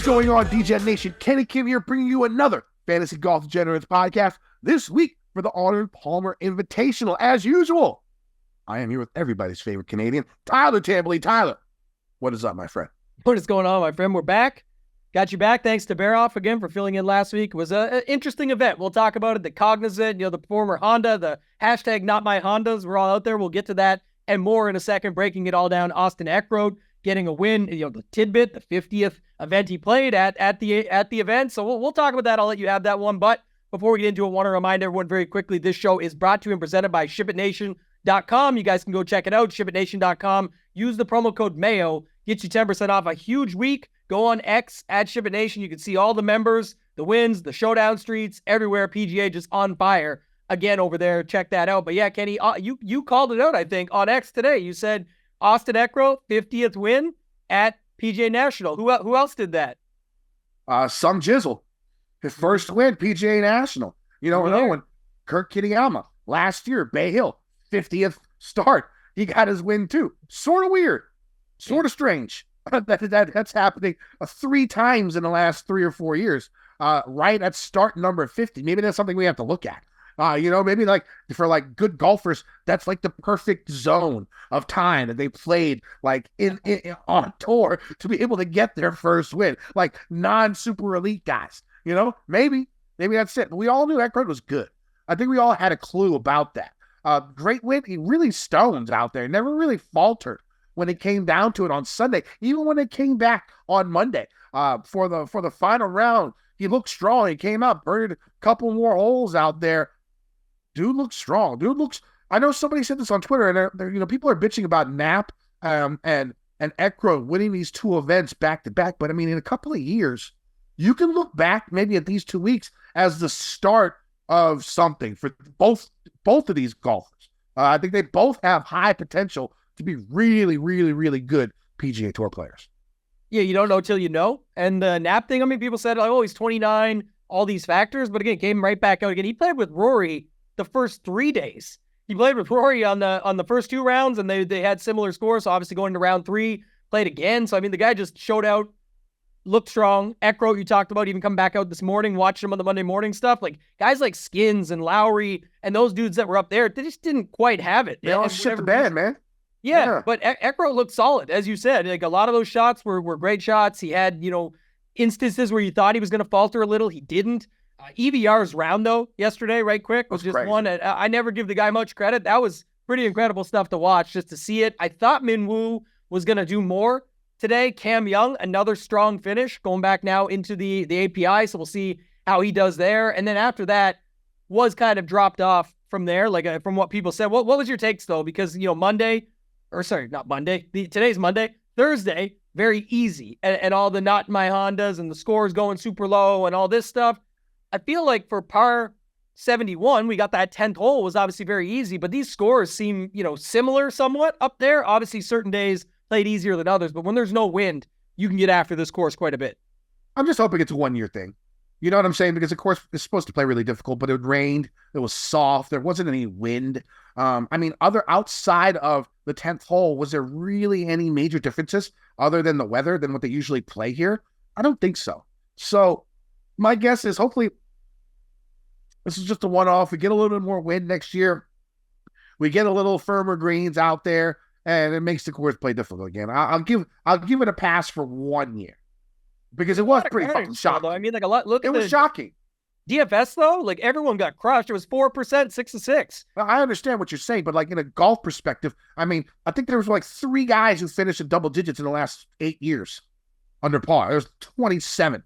going on, Degen Nation? Kenny Kim here, bringing you another Fantasy Golf Degenerates podcast this week for the Arnold Palmer Invitational. As usual, I am here with everybody's favorite Canadian, Tyler Tamboline. Tyler, what is up, my friend? What is going on, my friend? We're back. Got you back. Thanks to Baroff again for filling in last week. It was an interesting event. We'll talk about it. The Cognizant, the former Honda, the hashtag Not My Hondas. We're all out there. We'll get to that and more in a second, breaking it all down. Austin Eckroat getting a win, the tidbit, the 50th event he played at the event. So we'll talk about that. I'll let you have that one. But before we get into it, I want to remind everyone very quickly, this show is brought to you and presented by ShipItNation.com. You guys can go check it out, ShipItNation.com. Use the promo code Mayo. Get you 10% off. A huge week. Go on X at ShipItNation. You can see all the members, the wins, the showdown streets, everywhere. PGA just on fire again over there. Check that out. But yeah, Kenny, you called it out, I think, on X today. You said Austin Eckroat, 50th win at PGA National. Who else did that? Some Jizzle. His first win, PGA National. Another one, Kirk Kitayama. Last year, Bay Hill, 50th start. He got his win too. Sort of weird. Sort of strange. That's happening 3 times in the last 3 or 4 years, right at start number 50. Maybe that's something we have to look at. Maybe like for good golfers, that's like the perfect zone of time that they played in on tour to be able to get their first win, like non-super elite guys. Maybe that's it. But we all knew Eckroat was good. I think we all had a clue about that. Great win. He really stones out there. Never really faltered when it came down to it on Sunday, even when it came back on Monday for the final round. He looked strong. He came out, birdied a couple more holes out there. Dude looks strong. I know somebody said this on Twitter, and people are bitching about Knapp and Eckroat winning these 2 events back to back. But I mean, in a couple of years, you can look back maybe at these 2 weeks as the start of something for both of these golfers. I think they both have high potential to be really, really, really good PGA Tour players. Yeah, you don't know till you know. And the Knapp thing, I mean, people said, he's 29, all these factors. But again, came right back out again. He played with Rory the first 3 days. He played with Rory on the first 2 rounds, and they had similar scores. So obviously going to round 3, played again. So, I mean, the guy just showed out, looked strong. Eckroat, you talked about, even come back out this morning, watched him on the Monday morning stuff. Like, guys like Skins and Lowry and those dudes that were up there, they just didn't quite have it. They all shit the bed, man. Yeah, but Eckroat looked solid, as you said. Like, a lot of those shots were great shots. He had, instances where you thought he was going to falter a little. He didn't. EVR's round, though, yesterday, right quick, was just crazy. One. I never give the guy much credit. That was pretty incredible stuff to watch, just to see it. I thought Minwoo was going to do more today. Cam Young, another strong finish, going back now into the API, so we'll see how he does there. And then after that, was kind of dropped off from there, from what people said. What was your takes, though? Because, today's Monday. Thursday, very easy. And all the Not My Hondas and the scores going super low and all this stuff. I feel like for par 71, we got that 10th hole was obviously very easy, but these scores seem, similar somewhat up there. Obviously, certain days played easier than others, but when there's no wind, you can get after this course quite a bit. I'm just hoping it's a 1-year thing. You know what I'm saying? Because, of course, it's supposed to play really difficult, but it rained. It was soft. There wasn't any wind. Outside of the 10th hole, was there really any major differences other than the weather than what they usually play here? I don't think so. So my guess is hopefully this is just a one-off. We get a little bit more wind next year. We get a little firmer greens out there, and it makes the course play difficult again. I'll give it a pass for 1 year. Because it was pretty fucking shocking. I mean, a lot. It was shocking. DFS, though, everyone got crushed. It was 4%, 6-6. Well, I understand what you're saying, but in a golf perspective, I mean, I think there was 3 guys who finished in double digits in the last 8 years under par. There's 27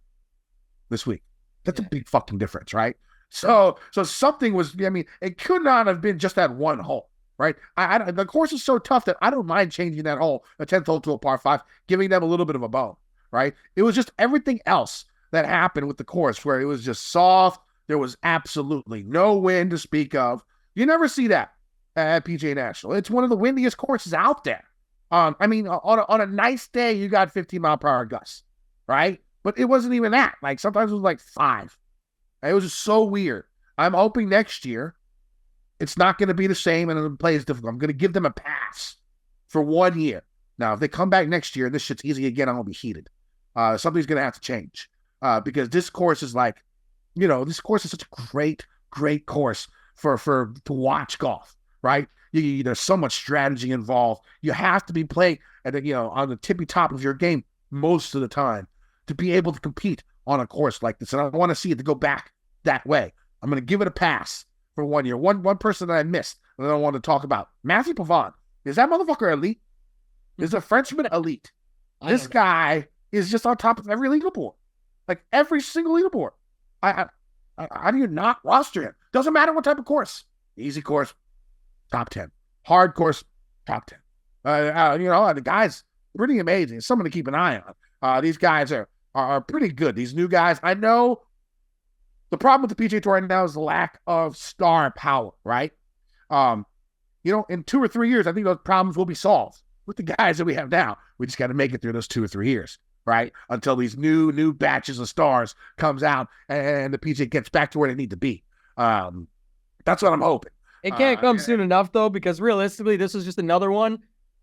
this week. That's a big fucking difference, right? So something was. I mean, it could not have been just that one hole, right? The course is so tough that I don't mind changing that hole, a 10th hole to a par 5, giving them a little bit of a bone. Right? It was just everything else that happened with the course where it was just soft. There was absolutely no wind to speak of. You never see that at PGA National. It's one of the windiest courses out there. On a nice day, you got 15-mile-per-hour gusts, right? But it wasn't even that. Sometimes it was 5. It was just so weird. I'm hoping next year it's not going to be the same and the play is difficult. I'm going to give them a pass for 1 year. Now, if they come back next year and this shit's easy again, I'm going to be heated. something's going to have to change because this course is like, this course is such a great course to watch golf, right? There's so much strategy involved. You have to be playing at on the tippy top of your game most of the time to be able to compete on a course like this. And I want to see it to go back that way. I'm going to give it a pass for 1 year. One person that I missed that I want to talk about, Matthew Pavon. Is that motherfucker elite? Is a Frenchman elite? This guy is just on top of every leaderboard, like every single leaderboard. How do you not roster him? Doesn't matter what type of course. Easy course, top 10. Hard course, top 10. The guy's pretty amazing. Someone to keep an eye on. These guys are pretty good. These new guys. I know the problem with the PGA Tour right now is the lack of star power, right? In 2 or 3 years, I think those problems will be solved with the guys that we have now. We just got to make it through those 2 or 3 years, right? Until these new batches of stars comes out and the PGA gets back to where they need to be. That's what I'm hoping. It can't come soon enough, though, because realistically, this is just another one.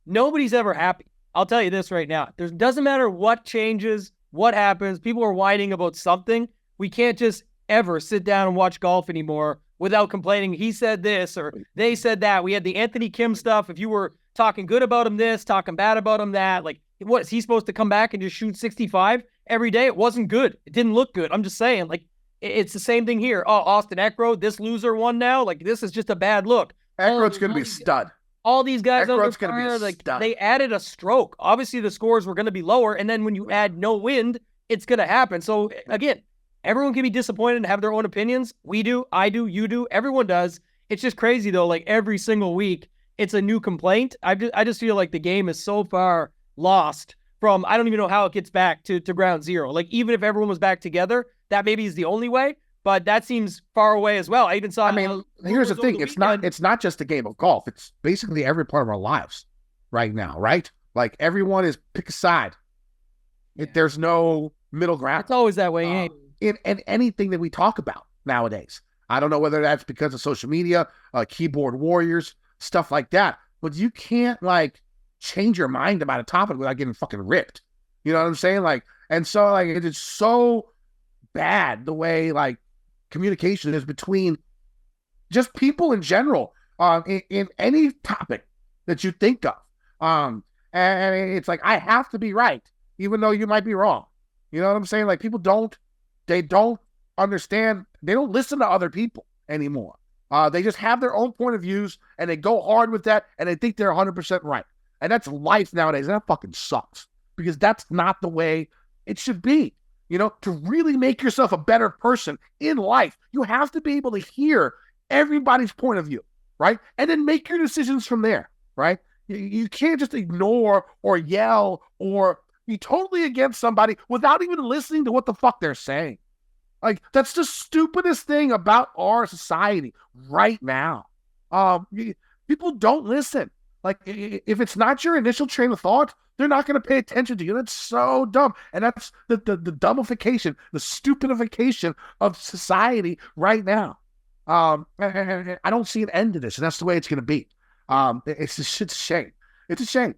Nobody's ever happy. I'll tell you this right now. It doesn't matter what changes, what happens. People are whining about something. We can't just ever sit down and watch golf anymore without complaining. He said this or they said that. We had the Anthony Kim stuff. If you were talking good about him this, talking bad about him that, like, what, is he supposed to come back and just shoot 65 every day? It wasn't good. It didn't look good. I'm just saying, like, it's the same thing here. Oh, Austin Eckroat, this loser won now. Like, this is just a bad look. Eckroat's going to be a stud. All these guys Eckroat's going to be a like, stud. they added a stroke. Obviously, the scores were going to be lower, and then when you add no wind, it's going to happen. So, again, everyone can be disappointed and have their own opinions. We do, I do, you do, everyone does. It's just crazy, though. Like, every single week, it's a new complaint. I just feel like the game is so far lost from, I don't even know how it gets back to ground zero. Like, even if everyone was back together, that maybe is the only way, but that seems far away as well. I even saw... here's the thing. It's not just a game of golf. It's basically every part of our lives right now, right? Like, everyone is pick a side. Yeah. There's no middle ground. It's always that way, in anything that we talk about nowadays. I don't know whether that's because of social media, keyboard warriors, stuff like that. But you can't, like, change your mind about a topic without getting fucking ripped. You know what I'm saying? Like, and so, like, it is so bad the way, like, communication is between just people in general in any topic that you think of. And it's like, I have to be right, even though you might be wrong. You know what I'm saying? Like, people don't understand. They don't listen to other people anymore. They just have their own point of views and they go hard with that and they think they're 100% right. And that's life nowadays. And that fucking sucks because that's not the way it should be. You know, to really make yourself a better person in life, you have to be able to hear everybody's point of view, right? And then make your decisions from there, right? You can't just ignore or yell or be totally against somebody without even listening to what the fuck they're saying. Like, that's the stupidest thing about our society right now. People don't listen. Like, if it's not your initial train of thought, they're not going to pay attention to you. That's so dumb. And that's the dumbification, the stupidification of society right now. And I don't see an end to this, and that's the way it's going to be. It's a shame. It's a shame.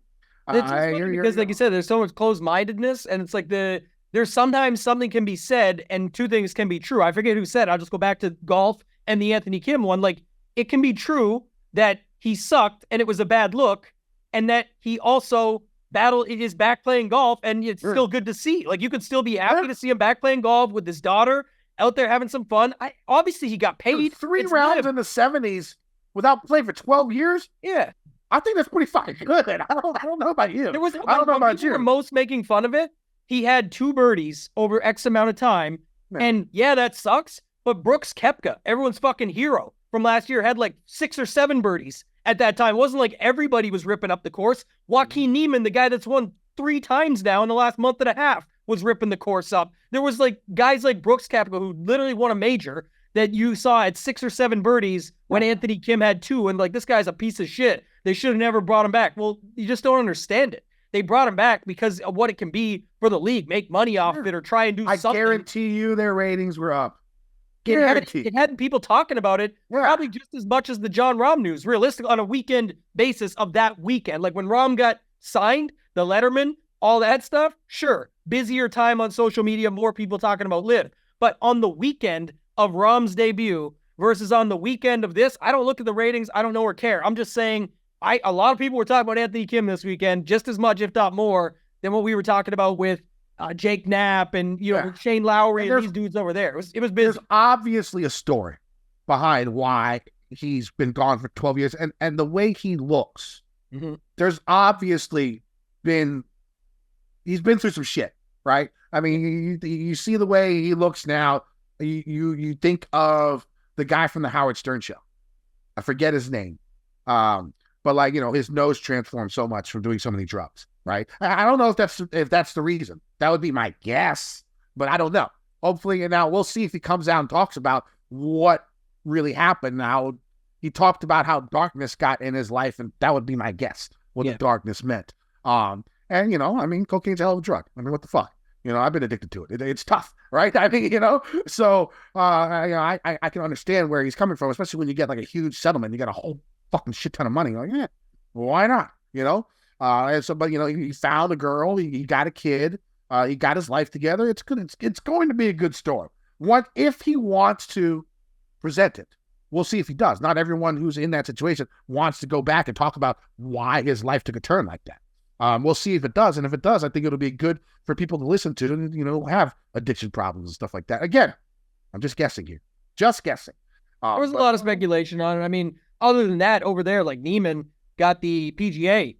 It's because, like you said, there's so much closed-mindedness, and it's like there's sometimes something can be said, and two things can be true. I forget who said it. I'll just go back to golf and the Anthony Kim one. Like, it can be true that he sucked and it was a bad look, and that he also is back playing golf, and it's still good to see. Like, you could still be happy to see him back playing golf with his daughter out there having some fun. Obviously, he got paid. 3 rounds in the 70s without playing for 12 years? Yeah. I think that's pretty fucking good. I don't know about you. I don't know about you. Were most making fun of it. He had 2 birdies over X amount of time. Man. And yeah, that sucks. But Brooks Koepka, everyone's fucking hero from last year, had like 6 or 7 birdies at that time. It wasn't like everybody was ripping up the course. Joaquin Niemann, the guy that's won 3 times now in the last month and a half, was ripping the course up. There was like guys like Brooks Koepka who literally won a major that you saw at 6 or 7 birdies when Anthony Kim had 2. And like, this guy's a piece of shit. They should have never brought him back. Well, you just don't understand it. They brought him back because of what it can be for the league. Make money off it or try and do something. I guarantee you their ratings were up. It had people talking about it probably just as much as the John Rahm news, realistically, on a weekend basis of that weekend. Like, when Rahm got signed, the Letterman, all that stuff, sure. busier time on social media, more people talking about Liv. But on the weekend of Rahm's debut versus on the weekend of this, I don't look at the ratings. I don't know or care. I'm just saying a lot of people were talking about Anthony Kim this weekend just as much, if not more, than what we were talking about with Jake Knapp and Shane Lowry and these dudes over there. It was busy. There's obviously a story behind why he's been gone for 12 years and the way he looks. Mm-hmm. There's obviously he's been through some shit, right? I mean, you see the way he looks now. You think of the guy from the Howard Stern show. I forget his name. But like, his nose transformed so much from doing so many drugs, right? I don't know if that's the reason. That would be my guess, but I don't know. Hopefully, and now we'll see if he comes out and talks about what really happened. Now, he talked about how darkness got in his life, and that would be my guess, what the darkness meant. And, I mean, cocaine's a hell of a drug. I mean, what the fuck? I've been addicted to it. It's tough, right? I mean, so, I can understand where he's coming from, especially when you get like a huge settlement. You got a whole fucking shit ton of money. Like, yeah, why not? And so, but, he found a girl, he got a kid, he got his life together. It's good. It's going to be a good story. What if he wants to present it? We'll see if he does. Not everyone who's in that situation wants to go back and talk about why his life took a turn like that. We'll see if it does. And if it does, I think it'll be good for people to listen to and, have addiction problems and stuff like that. Again, I'm just guessing here. Just guessing. There was a lot of speculation on it. I mean, other than that, over there, like Neiman got the PGA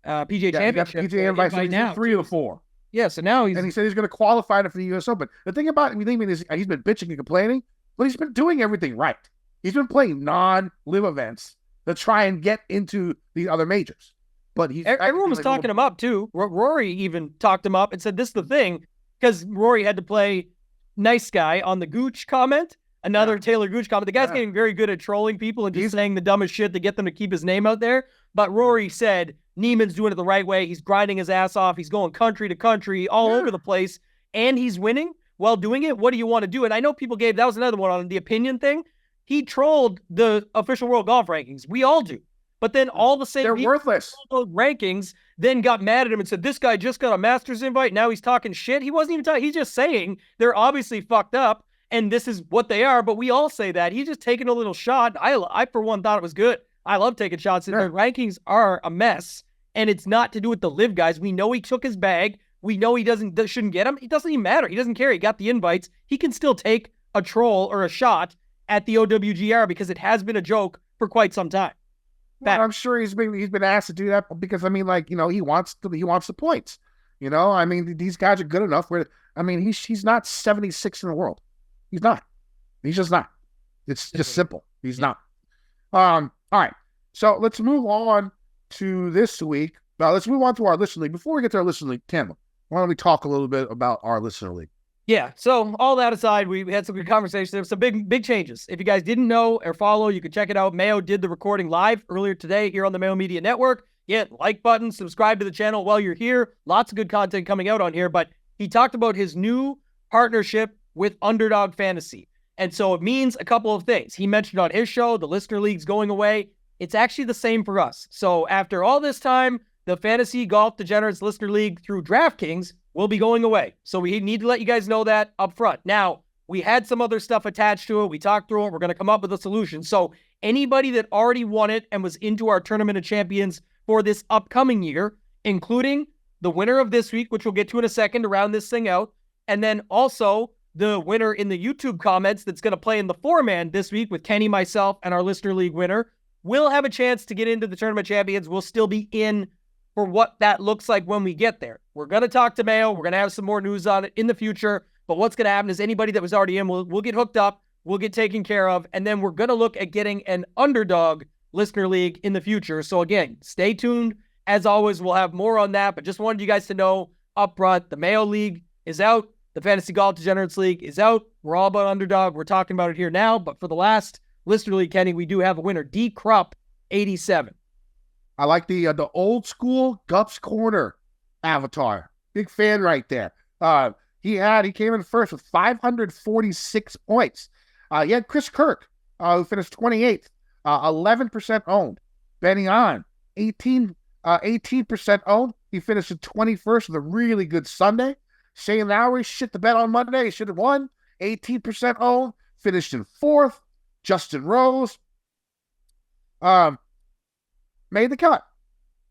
Championship. PGA invite now. 3 of the 4. Yeah, so now he said he's going to qualify for the U.S. Open. The thing about Neiman is he's been bitching and complaining, but he's been doing everything right. He's been playing non-live events to try and get into the other majors. But everyone was talking him up too. Rory even talked him up and said, this is the thing, because Rory had to play nice guy on the Gooch comment, another Taylor Gooch comment. The guy's getting very good at trolling people and just saying the dumbest shit to get them to keep his name out there. But Rory said, Neiman's doing it the right way. He's grinding his ass off. He's going country to country all over the place, and he's winning while doing it. What do you want to do? And I know people that was another one on the opinion thing. He trolled the official world golf rankings. We all do. But then all the same they're worthless. Those rankings then got mad at him and said, this guy just got a Masters invite. Now he's talking shit. He wasn't even talking. He's just saying they're obviously fucked up and this is what they are. But we all say that. He's just taking a little shot. I for one, thought it was good. I love taking shots. The rankings are a mess, and it's not to do with the live guys. We know he took his bag. We know he shouldn't get them. It doesn't even matter. He doesn't care. He got the invites. He can still take a troll or a shot at the OWGR because it has been a joke for quite some time. Well, I'm sure he's been asked to do that because, I mean, like, he wants the points. I mean, these guys are good enough where, I mean, he's not 76 in the world. He's not. He's just not. It's just simple. He's not. All right. So let's move on to this week. Let's move on to our listener league. Before we get to our listener league, Tim, why don't we talk a little bit about our listener league? Yeah, so all that aside, we had some good conversations. There were some big changes. If you guys didn't know or follow, you can check it out. Mayo did the recording live earlier today here on the Mayo Media Network. Hit like button, subscribe to the channel while you're here. Lots of good content coming out on here, but he talked about his new partnership with Underdog Fantasy. And so it means a couple of things. He mentioned on his show, the listener league's going away. It's actually the same for us. So after all this time, the Fantasy Golf Degenerates Listener League through DraftKings will be going away. So we need to let you guys know that up front. Now, we had some other stuff attached to it. We talked through it. We're going to come up with a solution. So anybody that already won it and was into our Tournament of Champions for this upcoming year, including the winner of this week, which we'll get to in a second to round this thing out, and then also the winner in the YouTube comments that's going to play in the 4-man this week with Kenny, myself, and our Listener League winner, will have a chance to get into the Tournament of Champions. We'll still be in for what that looks like when we get there. We're going to talk to Mayo. We're going to have some more news on it in the future. But what's going to happen is anybody that was already in, we'll get hooked up. We'll get taken care of. And then we're going to look at getting an Underdog Listener League in the future. So again, stay tuned. As always, we'll have more on that. But just wanted you guys to know up front, the Mayo League is out. The Fantasy Golf Degenerates League is out. We're all about Underdog. We're talking about it here now. But for the last Listener League, Kenny, we do have a winner, D Krupp 87. I like the old school Gups Corner avatar. Big fan right there. He came in first with 546 points. He had Chris Kirk, who finished 28th, 11% owned. Benny On, 18% owned. He finished in 21st with a really good Sunday. Shane Lowry shit the bet on Monday. He should have won. 18% owned. Finished in 4th. Justin Rose made the cut.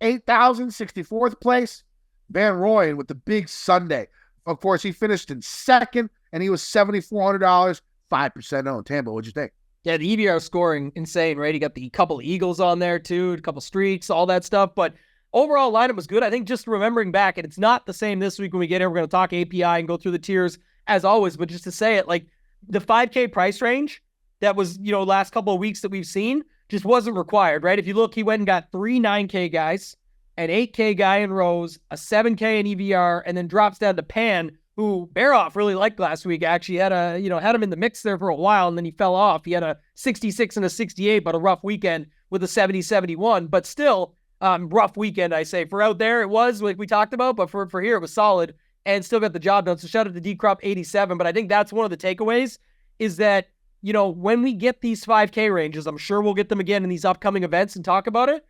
8,064th place. Van Rooyen with the big Sunday. Of course, he finished in 2nd, and he was $7,400, 5% owned. Tambo, what'd you think? Yeah, the EVR scoring, insane, right? He got the couple Eagles on there, too, a couple streaks, all that stuff. But overall lineup was good. I think just remembering back, and it's not the same this week when we get here. We're going to talk API and go through the tiers as always. But just to say it, like the 5K price range that was, last couple of weeks that we've seen just wasn't required, right? If you look, he went and got 3 9K guys, an 8K guy in Rose, a 7K in EVR, and then drops down to Pan, who Baroff really liked last week. Actually had had him in the mix there for a while, and then he fell off. He had a 66 and a 68, but a rough weekend with a 70-71. But still, rough weekend, I say. For out there, it was like we talked about, but for here, it was solid and still got the job done. So shout out to D-Crop 87. But I think that's one of the takeaways is that, when we get these 5K ranges, I'm sure we'll get them again in these upcoming events and talk about it.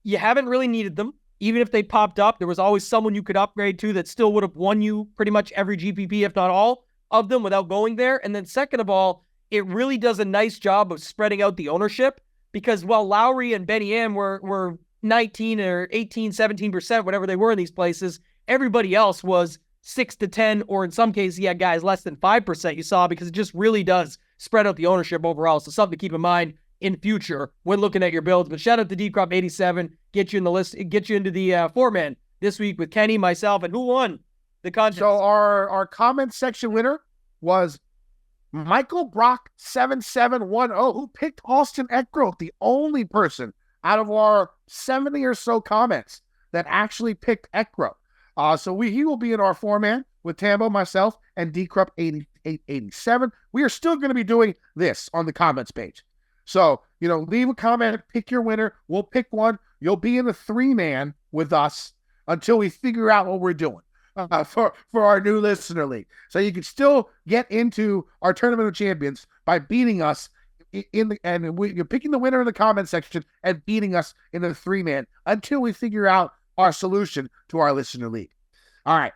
You haven't really needed them. Even if they popped up, there was always someone you could upgrade to that still would have won you pretty much every GPP, if not all of them, without going there. And then second of all, it really does a nice job of spreading out the ownership, because while Lowry and Benny M were 19 or 18, 17%, whatever they were in these places, everybody else was 6 to 10, or in some cases, you had guys less than 5% you saw, because it just really does spread out the ownership overall. So something to keep in mind in future when looking at your builds. But shout out to D-Crop 87, get you in the list, get you into the 4-man this week with Kenny, myself, and who won the contest. So our comment section winner was Michael Brock 7710, who picked Austin Eckroth, the only person out of our 70 or so comments that actually picked Eckroth. So he will be in our 4-man with Tambo, myself, and D-Crop 8887. We are still going to be doing this on the comments page. So, leave a comment, pick your winner. We'll pick one. You'll be in the 3-man with us until we figure out what we're doing for our new listener league. So you can still get into our Tournament of Champions by beating us you're picking the winner in the comment section and beating us in the 3-man until we figure out our solution to our listener league. All right.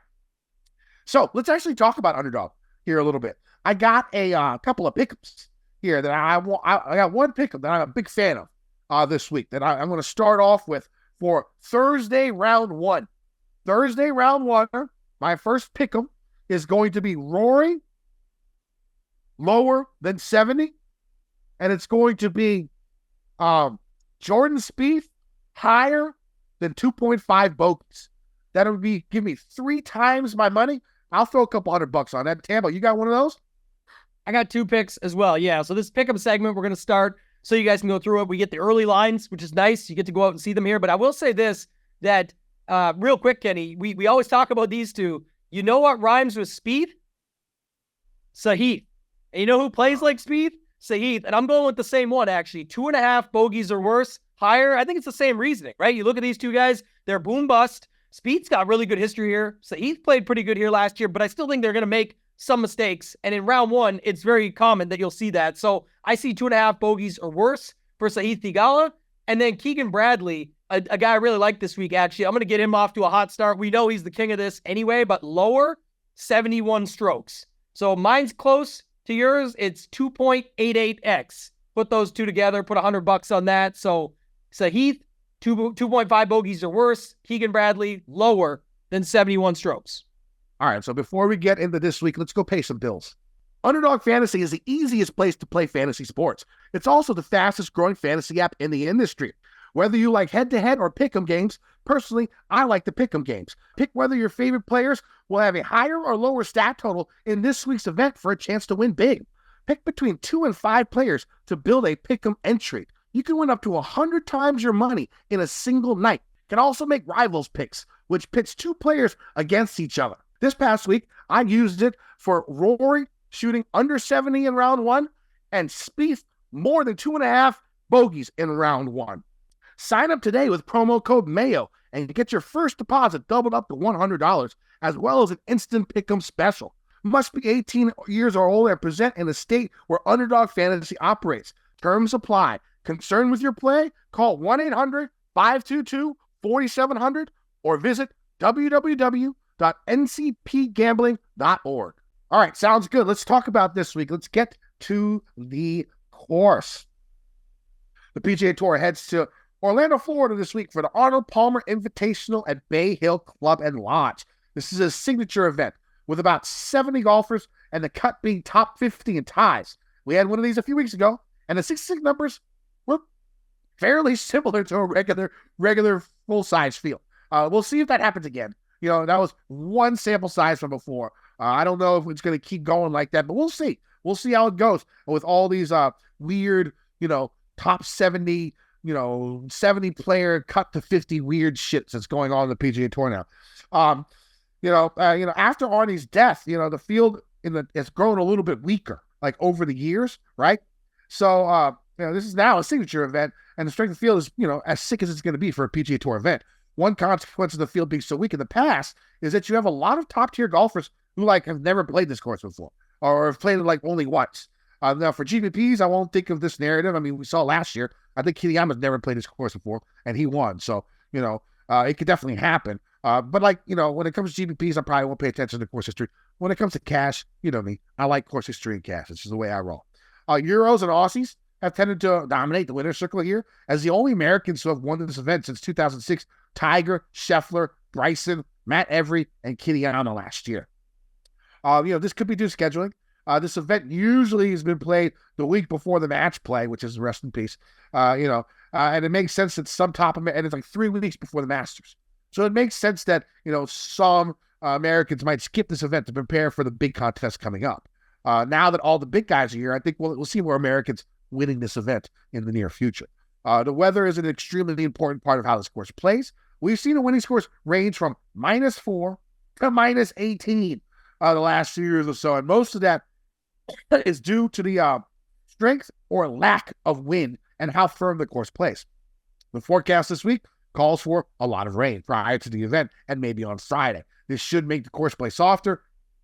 So let's actually talk about Underdog here a little bit. I got a couple of pick'ems here that I got one pick'em that I'm a big fan of this week that I'm going to start off with for Thursday round 1. Thursday round 1, my first pick'em is going to be Rory lower than 70, and it's going to be Jordan Spieth higher than 2.5 bogeys. That would be give me 3 times my money. I'll throw a couple $100 on that. Tambo, you got one of those? I got 2 picks as well. Yeah. So this pick'em segment, we're going to start so you guys can go through it. We get the early lines, which is nice. You get to go out and see them here. But I will say this, that real quick, Kenny, we always talk about these two. You know what rhymes with Spieth? Sahith. And you know who plays like Spieth? Sahith. And I'm going with the same one, actually. 2.5 bogeys or worse. Higher. I think it's the same reasoning, right? You look at these two guys, they're boom bust. Spieth's got really good history here. Sahith played pretty good here last year, but I still think they're going to make some mistakes. And in round 1, it's very common that you'll see that. So I see 2.5 bogeys or worse for Sahith Theegala. And then Keegan Bradley, a guy I really like this week, actually. I'm going to get him off to a hot start. We know he's the king of this anyway, but lower, 71 strokes. So mine's close to yours. It's 2.88x. Put those two together, put $100 on that. So Sahith, 2.5 bogeys or worse. Keegan Bradley, lower than 71 strokes. All right, so before we get into this week, let's go pay some bills. Underdog Fantasy is the easiest place to play fantasy sports. It's also the fastest growing fantasy app in the industry. Whether you like head-to-head or pick'em games, personally, I like the pick'em games. Pick whether your favorite players will have a higher or lower stat total in this week's event for a chance to win big. Pick between 2 and 5 players to build a pick'em entry. You can win up to 100 times your money in a single night. You can also make rivals picks, which pits 2 players against each other. This past week, I used it for Rory shooting under 70 in round 1 and Spieth more than 2.5 bogeys in round 1. Sign up today with promo code Mayo and get your first deposit doubled up to $100, as well as an instant pick'em special. Must be 18 years or older and present in a state where Underdog Fantasy operates. Terms apply. Concerned with your play? Call 1-800-522-4700 or visit www.underdogfantasy.com. www.ncpgambling.org. All right, sounds good. Let's talk about this week. Let's get to the course. The PGA Tour heads to Orlando, Florida this week for the Arnold Palmer Invitational at Bay Hill Club and Lodge. This is a signature event with about 70 golfers and the cut being top 50 in ties. We had one of these a few weeks ago, and the 66 numbers were fairly similar to a regular full-size field. We'll see if that happens again. That was one sample size from before. I don't know if it's going to keep going like that, but we'll see. We'll see how it goes with all these weird, top 70, 70 player cut to 50 weird shits that's going on in the PGA Tour now. After Arnie's death, the field has grown a little bit weaker, like over the years, right? So, this is now a signature event, and the strength of the field is, as sick as it's going to be for a PGA Tour event. One consequence of the field being so weak in the past is that you have a lot of top-tier golfers who, have never played this course before or have played it, only once. Now, for GPPs, I won't think of this narrative. I mean, we saw last year, I think Kitayama's never played this course before, and he won. So, it could definitely happen. But, when it comes to GPPs, I probably won't pay attention to course history. When it comes to cash, you know me. I like course history and cash. It's just the way I roll. Euros and Aussies have tended to dominate the winner's circle here as the only Americans who have won this event since 2006, Tiger, Scheffler, Bryson, Matt Every, and Kitayama last year. This could be due to scheduling. This event usually has been played the week before the match play, which is rest in peace. And it makes sense that some and it's 3 weeks before the Masters. So it makes sense that, some Americans might skip this event to prepare for the big contest coming up. Now that all the big guys are here, I think we'll see more Americans winning this event in the near future. The weather is an extremely important part of how this course plays. We've seen the winning scores range from -4 to -18 the last few years or so, and most of that is due to the strength or lack of wind and how firm the course plays. The forecast this week calls for a lot of rain prior to the event and maybe on Friday. This should make the course play softer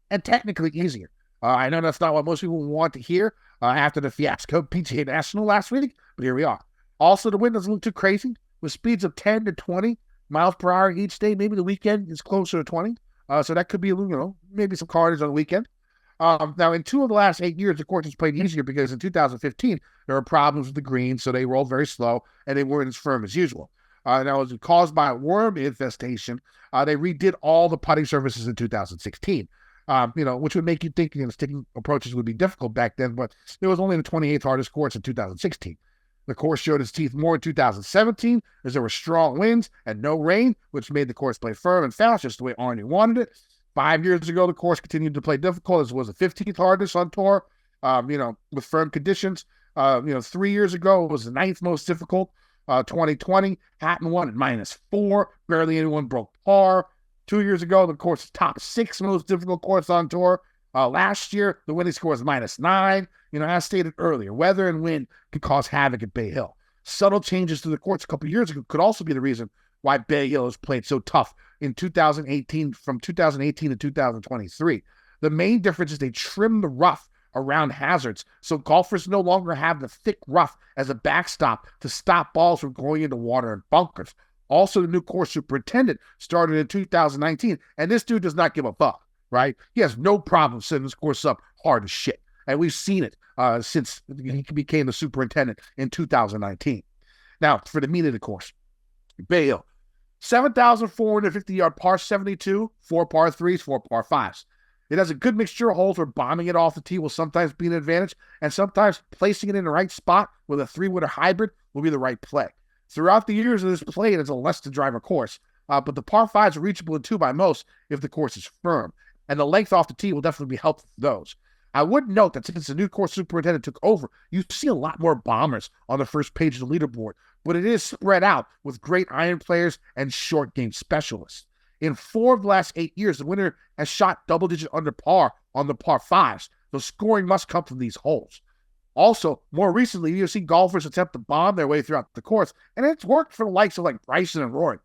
and technically easier. I know that's not what most people want to hear after the fiasco PGA National last week, but here we are. Also, the wind doesn't look too crazy with speeds of 10 to 20 miles per hour each day. Maybe the weekend is closer to 20. So that could be, maybe some carnage on the weekend. Now, in 2 of the last 8 years, the course has played easier because in 2015, there were problems with the greens, so they rolled very slow, and they weren't as firm as usual. Now, as caused by a worm infestation, they redid all the putting surfaces in 2016, which would make you think sticking approaches would be difficult back then, but it was only the 28th hardest course in 2016. The course showed its teeth more in 2017 as there were strong winds and no rain, which made the course play firm and fast, just the way Arnie wanted it. 5 years ago, the course continued to play difficult as it was the 15th hardest on tour, with firm conditions. 3 years ago, it was the 9th most difficult. 2020, Hatton won at -4. Barely anyone broke par. 2 years ago, the course was top 6 most difficult course on tour. Last year, the winning score was -9. As stated earlier, weather and wind could cause havoc at Bay Hill. Subtle changes to the course a couple of years ago could also be the reason why Bay Hill has played so tough in 2018, from 2018 to 2023. The main difference is they trimmed the rough around hazards, so golfers no longer have the thick rough as a backstop to stop balls from going into water and bunkers. Also, the new course superintendent started in 2019, and this dude does not give a fuck, right? He has no problem setting this course up hard as shit, and we've seen it since he became the superintendent in 2019. Now, for the meat of the course, Bay Hill, 7,450-yard par 72, 4 par 3s, 4 par 5s. It has a good mixture of holes where bombing it off the tee will sometimes be an advantage, and sometimes placing it in the right spot with a 3-wooder hybrid will be the right play. Throughout the years of this play, it is a less-to-driver course, but the par 5s are reachable in 2 by most if the course is firm, and the length off the tee will definitely be helpful for those. I would note that since the new course superintendent took over, you see a lot more bombers on the first page of the leaderboard, but it is spread out with great iron players and short game specialists. In 4 of the last 8 years, the winner has shot double-digit under par on the par 5s. The scoring must come from these holes. Also, more recently, you've seen golfers attempt to bomb their way throughout the course, and it's worked for the likes of Bryson and Rory.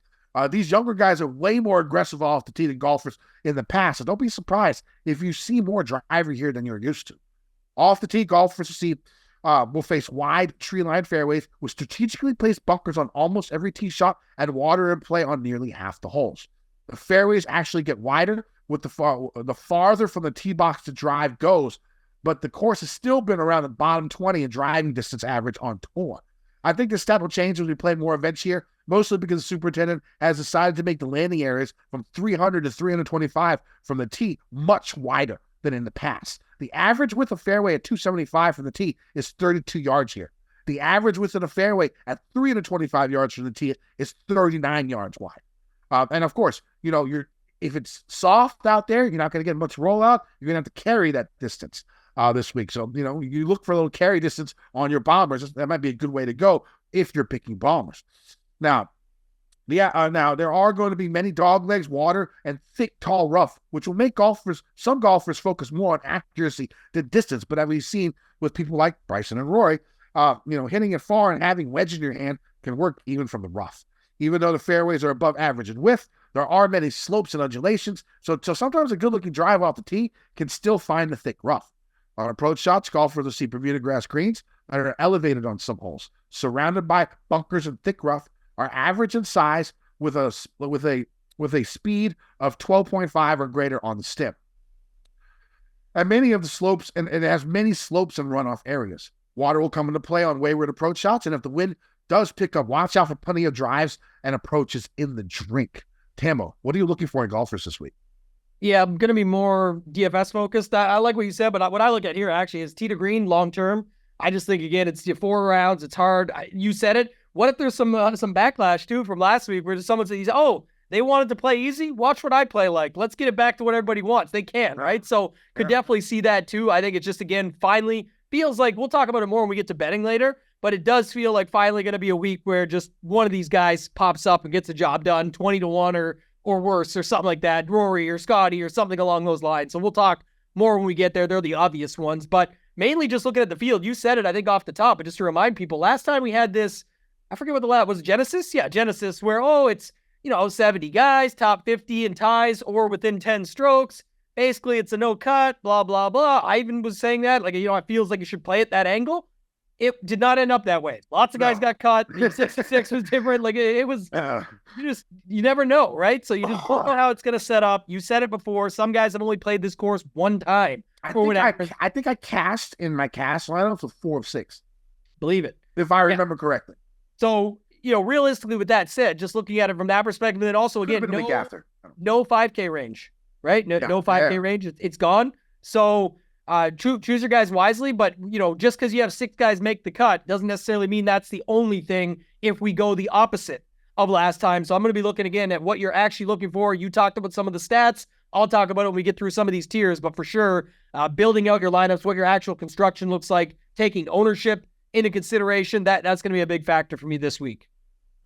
These younger guys are way more aggressive off the tee than golfers in the past, so don't be surprised if you see more driver here than you're used to. Off the tee, golfers will face wide tree-lined fairways with strategically placed bunkers on almost every tee shot and water in play on nearly half the holes. The fairways actually get wider with the farther from the tee box to drive goes, but the course has still been around the bottom 20 in driving distance average on tour. I think the stat will change as we play more events here, mostly because the superintendent has decided to make the landing areas from 300 to 325 from the tee much wider than in the past. The average width of fairway at 275 from the tee is 32 yards here. The average width of the fairway at 325 yards from the tee is 39 yards wide. And of course, if it's soft out there, you're not going to get much rollout. You're going to have to carry that distance this week. So, you look for a little carry distance on your bombers. That might be a good way to go if you're picking bombers. Now, there are going to be many dog legs, water, and thick, tall rough, which will make some golfers focus more on accuracy than distance. But as we've seen with people like Bryson and Rory, hitting it far and having wedge in your hand can work even from the rough. Even though the fairways are above average in width, there are many slopes and undulations. So sometimes a good-looking drive off the tee can still find the thick rough. On approach shots, golfers will see Bermuda grass greens that are elevated on some holes, surrounded by bunkers and thick rough, are average in size with a speed of 12.5 or greater on the stem. And many of the slopes, and it has many slopes and runoff areas. Water will come into play on wayward approach shots, and if the wind does pick up, watch out for plenty of drives and approaches in the drink. Tambo, what are you looking for in golfers this week? Yeah, I'm going to be more DFS focused. I like what you said, but what I look at here actually is tee to green long term. I just think, again, it's 4 rounds. It's hard. You said it. What if there's some backlash, too, from last week where someone says, oh, they wanted to play easy? Watch what I play like. Let's get it back to what everybody wants. They can, right? So could definitely see that, too. I think it's just, again, finally feels like, we'll talk about it more when we get to betting later, but it does feel like finally going to be a week where just one of these guys pops up and gets the job done, 20-1 or worse or something like that, Rory or Scotty or something along those lines. So we'll talk more when we get there. They're the obvious ones, but mainly just looking at the field. You said it, I think, off the top, but just to remind people, last time we had this, I forget what the last was, Genesis? Yeah, Genesis, where, it's, 70 guys, top 50 in ties or within 10 strokes. Basically, it's a no cut, blah, blah, blah. I even was saying that, it feels like you should play it that angle. It did not end up that way. Lots of guys got cut. 66 was different. It was, you never know, right? So you just don't know how it's going to set up. You said it before. Some guys have only played this course one time. I think I cast in my cast lineup with 4 of 6. Believe it. If I remember correctly. So, realistically, with that said, just looking at it from that perspective, and then also, again, no 5K range, right? No 5K range. It's gone. So, choose your guys wisely, but, just because you have 6 guys make the cut doesn't necessarily mean that's the only thing if we go the opposite of last time. So I'm going to be looking again at what you're actually looking for. You talked about some of the stats. I'll talk about it when we get through some of these tiers, but for sure, building out your lineups, what your actual construction looks like, taking ownership into consideration, that's going to be a big factor for me this week.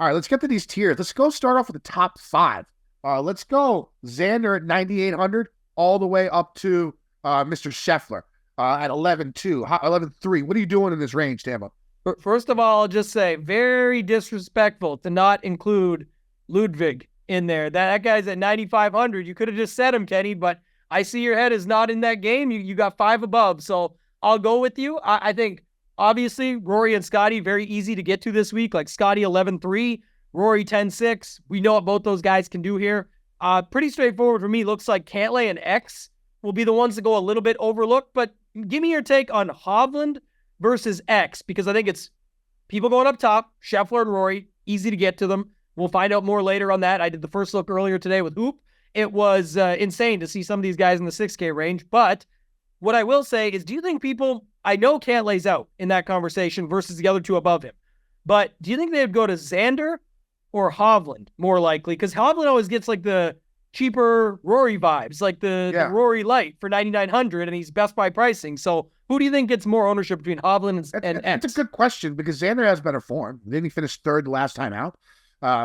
All right, let's get to these tiers. Let's go start off with the top 5. Let's go Xander at 9,800 all the way up to Mr. Scheffler at 11.2, 11.3. What are you doing in this range, Tambo? First of all, I'll just say, very disrespectful to not include Ludwig in there. That guy's at 9,500. You could have just said him, Kenny, but I see your head is not in that game. You got 5 above, so I'll go with you. I think, obviously, Rory and Scotty, very easy to get to this week. Like Scotty 11.3, Rory 10.6. We know what both those guys can do here. Pretty straightforward for me. Looks like Cantlay and X will be the ones that go a little bit overlooked, but give me your take on Hovland versus X, because I think it's people going up top, Scheffler and Rory, easy to get to them. We'll find out more later on that. I did the first look earlier today with Hoop. It was insane to see some of these guys in the 6K range, but what I will say is, do you think people, I know Cantlay's out in that conversation versus the other 2 above him, but do you think they'd go to Xander or Hovland more likely? Because Hovland always gets like the cheaper Rory vibes, like the Rory Light for 9,900, and he's best buy pricing. So who do you think gets more ownership between Hovland and X? That's a good question, because Xander has better form. Didn't he finish 3rd the last time out?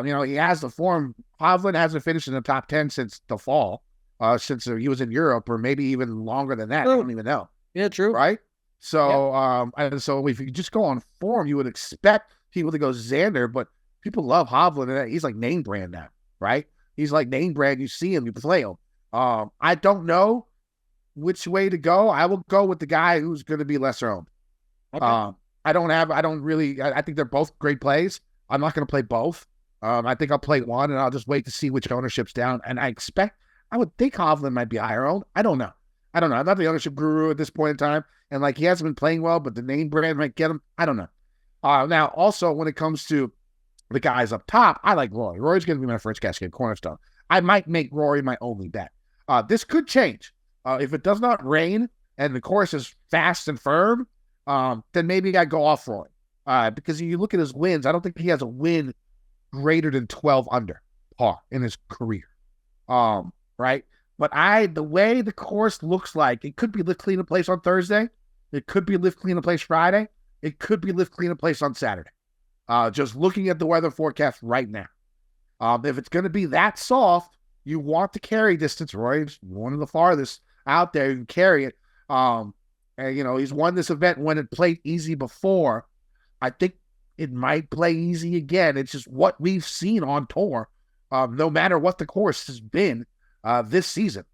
He has the form. Hovland hasn't finished in the top 10 since the fall, since he was in Europe, or maybe even longer than that. True. I don't even know. Yeah, true. Right? So, so if you just go on form, you would expect people to go Xander, but people love Hovland, and he's like name brand now, right? He's like name brand. You see him, you play him. I don't know which way to go. I will go with the guy who's going to be lesser owned. Okay. I think they're both great plays. I'm not going to play both. I think I'll play one, and I'll just wait to see which ownership's down. And I would think Hovland might be higher owned. I don't know. I'm not the ownership guru at this point in time. And like, he hasn't been playing well, but the name brand might get him. I don't know. Now, also, when it comes to the guys up top, I like Rory. Rory's going to be my first cash game cornerstone. I might make Rory my only bet. This could change. If it does not rain and the course is fast and firm, then maybe I go off Rory. Because you look at his wins, I don't think he has a win greater than 12 under par in his career. Right? But the way the course looks like, it could be lift clean in place on Thursday. It could be lift clean in place Friday. It could be lift clean in place on Saturday. Just looking at the weather forecast right now. If it's going to be that soft, you want the carry distance. Roy's one of the farthest out there. You can carry it. And, he's won this event when it played easy before. I think it might play easy again. It's just what we've seen on tour, no matter what the course has been this season.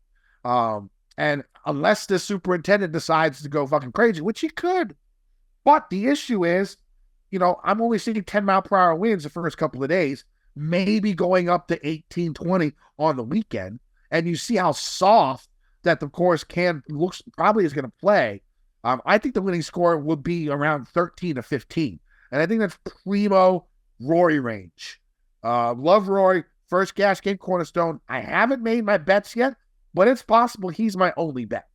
And unless the superintendent decides to go fucking crazy, which he could. But the issue is, I'm only seeing 10-mile-per-hour winds the first couple of days, maybe going up to 18, 20 on the weekend. And you see how soft that the course probably is going to play. I think the winning score would be around 13 to 15. And I think that's primo Rory range. Love Rory. First cash game cornerstone. I haven't made my bets yet, but it's possible he's my only bet.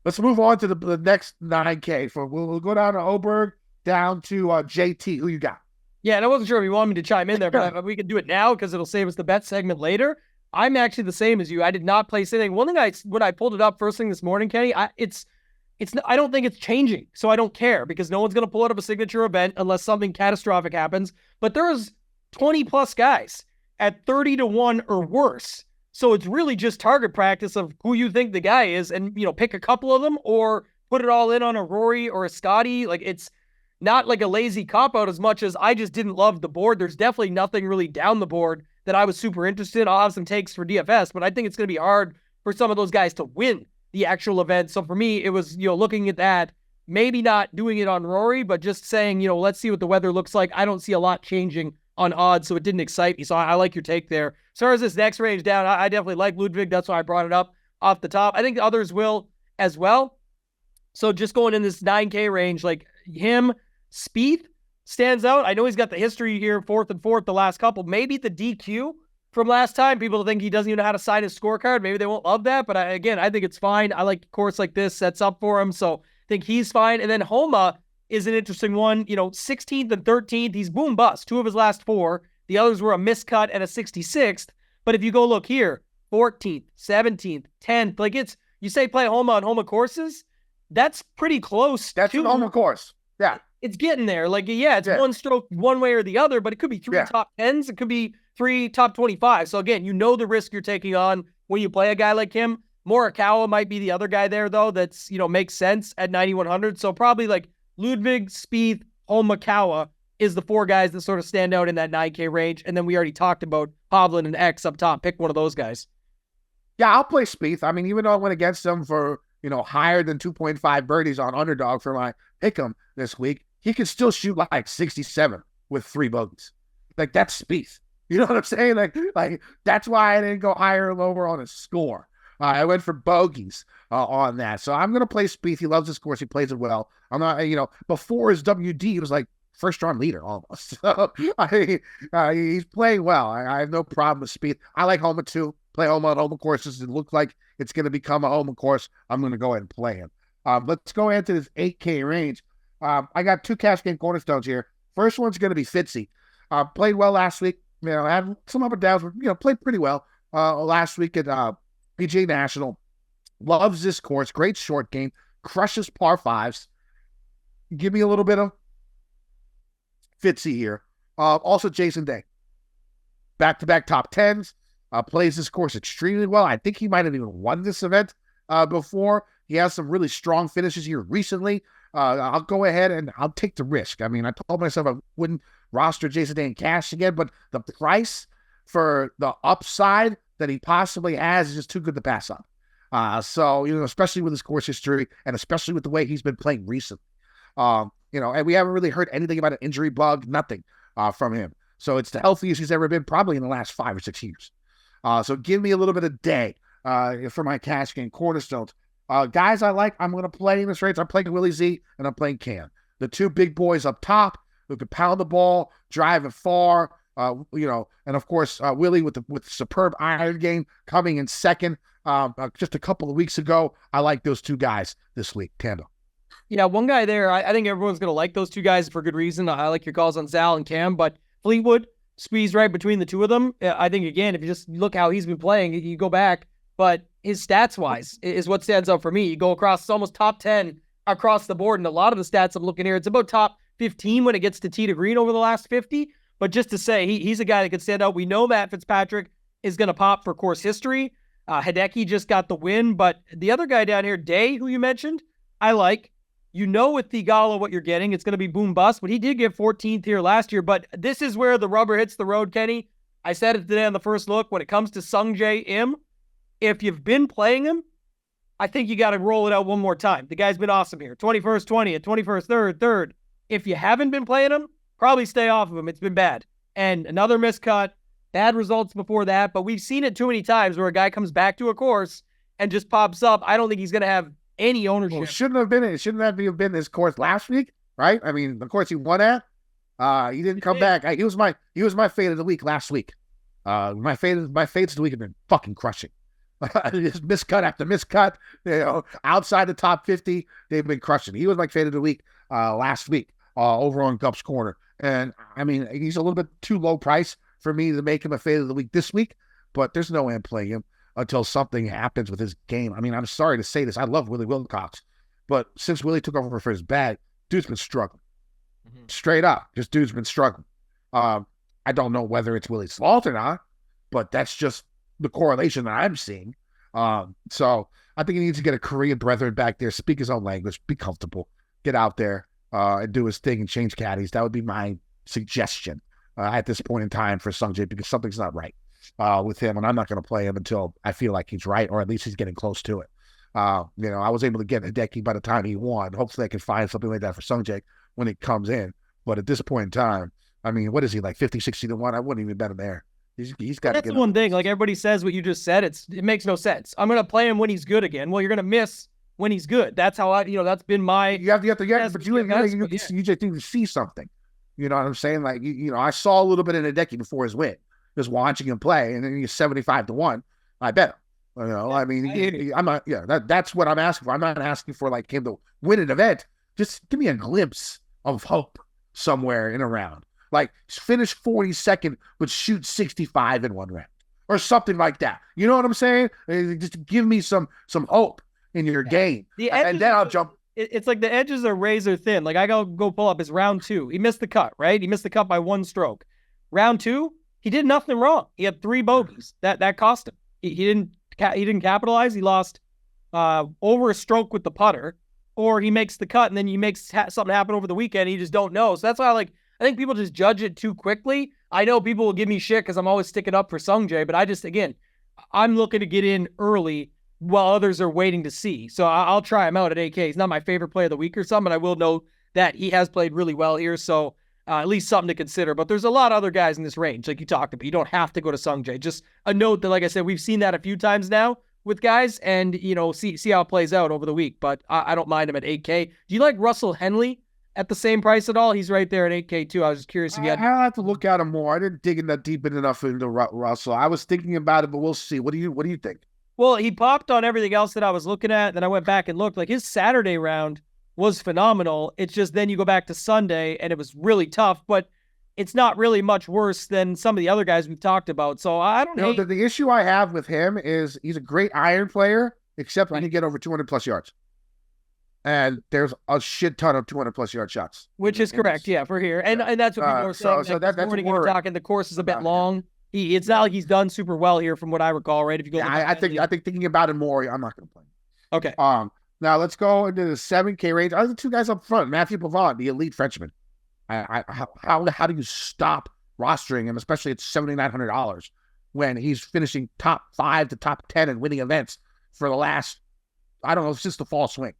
Let's move on to the next 9K. We'll go down to Oberg, down to JT. Who you got? Yeah, and I wasn't sure if you wanted me to chime in there, but we can do it now because it'll save us the bet segment later. I'm actually the same as you. I did not place anything. One thing when I pulled it up first thing this morning, Kenny, I don't think it's changing, so I don't care because no one's going to pull out of a signature event unless something catastrophic happens. But there's 20 plus guys at 30 to 1 or worse. So it's really just target practice of who you think the guy is and, pick a couple of them or put it all in on a Rory or a Scotty. Like, it's not like a lazy cop-out as much as I just didn't love the board. There's definitely nothing really down the board that I was super interested in. I'll have some takes for DFS, but I think it's going to be hard for some of those guys to win the actual event. So for me, it was, looking at that, maybe not doing it on Rory, but just saying, let's see what the weather looks like. I don't see a lot changing on odds, so it didn't excite me. So I like your take there. As far as this next range down, I definitely like Ludwig. That's why I brought it up off the top. I think the others will as well. So just going in this 9K range, like him, Spieth stands out. I know he's got the history here, 4th and 4th the last couple. Maybe the DQ from last time. People think he doesn't even know how to sign his scorecard. Maybe they won't love that, but I think it's fine. I like a course like this, sets up for him, so I think he's fine. And then Homa is an interesting one. 16th and 13th, he's boom bust. 2 of his last 4. The others were a miscut and a 66th. But if you go look here, 14th, 17th, 10th, like you say play Homa on Homa courses, that's pretty close. That's an Homa course. Yeah. It's getting there. Like, it's one stroke one way or the other, but it could be 3 top 10s. It could be 3 top 25. So again, the risk you're taking on when you play a guy like him. Morikawa might be the other guy there though. That's, makes sense at 9,100. So probably like Ludwig, Spieth, Morikawa is the 4 guys that sort of stand out in that 9K range. And then we already talked about Hovland and X up top. Pick one of those guys. Yeah, I'll play Spieth. I mean, even though I went against them for, higher than 2.5 birdies on Underdog for my pick'em this week, he could still shoot like 67 with 3 bogeys. Like, that's Spieth. You know what I'm saying? Like that's why I didn't go higher or lower on his score. I went for bogeys on that. So I'm going to play Spieth. He loves his course. He plays it well. I'm not, before his WD, it was like first-round leader almost. So he's playing well. I have no problem with Spieth. I like Homa too. Play Homa on Homa courses. It looks like it's going to become a Homa course. I'm going to go ahead and play him. Let's go into this 8K range. I got 2 cash game cornerstones here. First one's going to be Fitzy. Played well last week. Had some up and downs, but, played pretty well last week at PGA National. Loves this course. Great short game. Crushes par 5s. Give me a little bit of Fitzy here. Also, Jason Day. Back-to-back top 10s. Plays this course extremely well. I think he might have even won this event before. He has some really strong finishes here recently. I'll go ahead and I'll take the risk. I mean, I told myself I wouldn't roster Jason Day in cash again, but the price for the upside that he possibly has is just too good to pass up. So, especially with his course history and especially with the way he's been playing recently. And we haven't really heard anything about an injury bug, nothing from him. So it's the healthiest he's ever been, probably in the last 5 or 6 years. So give me a little bit of day for my cash game cornerstones. Guys I like, I'm going to play in this race. I'm playing Willie Z and I'm playing Cam. The two big boys up top who can pound the ball, drive it far, and of course, Willie with the superb iron game coming in second just a couple of weeks ago. I like those two guys this week, Tando. Yeah, one guy there, I think everyone's going to like those two guys for good reason. I like your calls on Zal and Cam, but Fleetwood squeezed right between the two of them. I think, again, if you just look how he's been playing, you go back, but his stats-wise is what stands out for me. You go across, it's almost top 10 across the board, and a lot of the stats I'm looking here, it's about top 15 when it gets to tee to green over the last 50, but just to say, he's a guy that could stand out. We know Matt Fitzpatrick is going to pop for course history. Hideki just got the win, but the other guy down here, Day, who you mentioned, I like. You know with Thigala what you're getting. It's going to be boom bust, but he did get 14th here last year. But this is where the rubber hits the road, Kenny. I said it today on the first look. When it comes to Sungjae Im, if you've been playing him, I think you got to roll it out one more time. The guy's been awesome here. 21st, 20th, 21st, 3rd. If you haven't been playing him, probably stay off of him. It's been bad. And another miscut, bad results before that. But we've seen it too many times where a guy comes back to a course and just pops up. I don't think he's going to have any ownership. Well, shouldn't have been his course last week, right? I mean, the course he won at, he didn't come back. He was my fade of the week last week. My fades of the week have been fucking crushing. Just miscut after miscut, outside the top 50, they've been crushing. He was my fade of the week last week over on Gup's Corner, and I mean, he's a little bit too low price for me to make him a fade of the week this week. But there's no way I'm playing him until something happens with his game. I mean, I'm sorry to say this. I love Willie Wilcox, but since Willie took over for his bag, dude's been struggling. Straight up. Just dude's been struggling. I don't know whether it's Willie's fault or not, but that's just the correlation that I'm seeing. So I think he needs to get a Korean brethren back there, speak his own language, be comfortable, get out there and do his thing and change caddies. That would be my suggestion at this point in time for Sungjae, because something's not right with him, and I'm not going to play him until I feel like he's right, or at least he's getting close to it. I was able to get Hideki by the time he won. Hopefully I can find something like that for Sungjae when it comes in. But at this point in time, I mean, what is he, like 50, 60 to 1? I wouldn't even bet him there. He's got to get That's the one thing. Like everybody says what you just said, it makes no sense. I'm going to play him when he's good again. Well, you're going to miss when he's good. That's how that's been my... You have to but you just need to see something. You know what I'm saying? Like, I saw a little bit in Hideki before his win, just watching him play, and then he's 75 to 1. I bet him. I mean, I'm not, that's what I'm asking for. I'm not asking for like him to win an event. Just give me a glimpse of hope somewhere in a round. Like finish 42nd, but shoot 65 in one round or something like that. You know what I'm saying? Just give me some hope in your game. And then I'll jump. It's like the edges are razor thin. Like I go pull up his round 2. He missed the cut, right? He missed the cut by 1 stroke. Round 2, he did nothing wrong. He had 3 bogeys. That cost him. He didn't capitalize. He lost over a stroke with the putter, or he makes the cut and then he makes something happen over the weekend. And you just don't know. So that's why I think people just judge it too quickly. I know people will give me shit because I'm always sticking up for Sungjae, but I'm looking to get in early while others are waiting to see. So I'll try him out at AK. He's not my favorite play of the week or something, but I will know that he has played really well here. So at least something to consider. But there's a lot of other guys in this range, like you talked about. You don't have to go to Sungjae. Just a note that, like I said, we've seen that a few times now with guys, and see how it plays out over the week. But I don't mind him at 8K. Do you like Russell Henley at the same price at all? He's right there at 8K too. I was just curious if you had... I'll have to look at him more. I didn't dig in that deep enough into Russell. I was thinking about it, but we'll see. What do you think? Well, he popped on everything else that I was looking at. Then I went back and looked. Like his Saturday round was phenomenal. It's just then you go back to Sunday and it was really tough, but it's not really much worse than some of the other guys we've talked about. So I don't know. The issue I have with him is he's a great iron player, except when you get over 200 plus yards. And there's a shit ton of 200 plus yard shots. Which is correct, for here. And that's what people are saying. So that's morning we were talking, the course is a bit long. It's not like he's done super well here from what I recall, right? If you go, I think thinking about it more, I'm not going to play. Okay. Now let's go into the 7K range. Are the two guys up front? Matthew Pavon, the elite Frenchman. How do you stop rostering him, especially at $7,900 when he's finishing top 5 to top 10 and winning events for the last, I don't know, since the fall swing.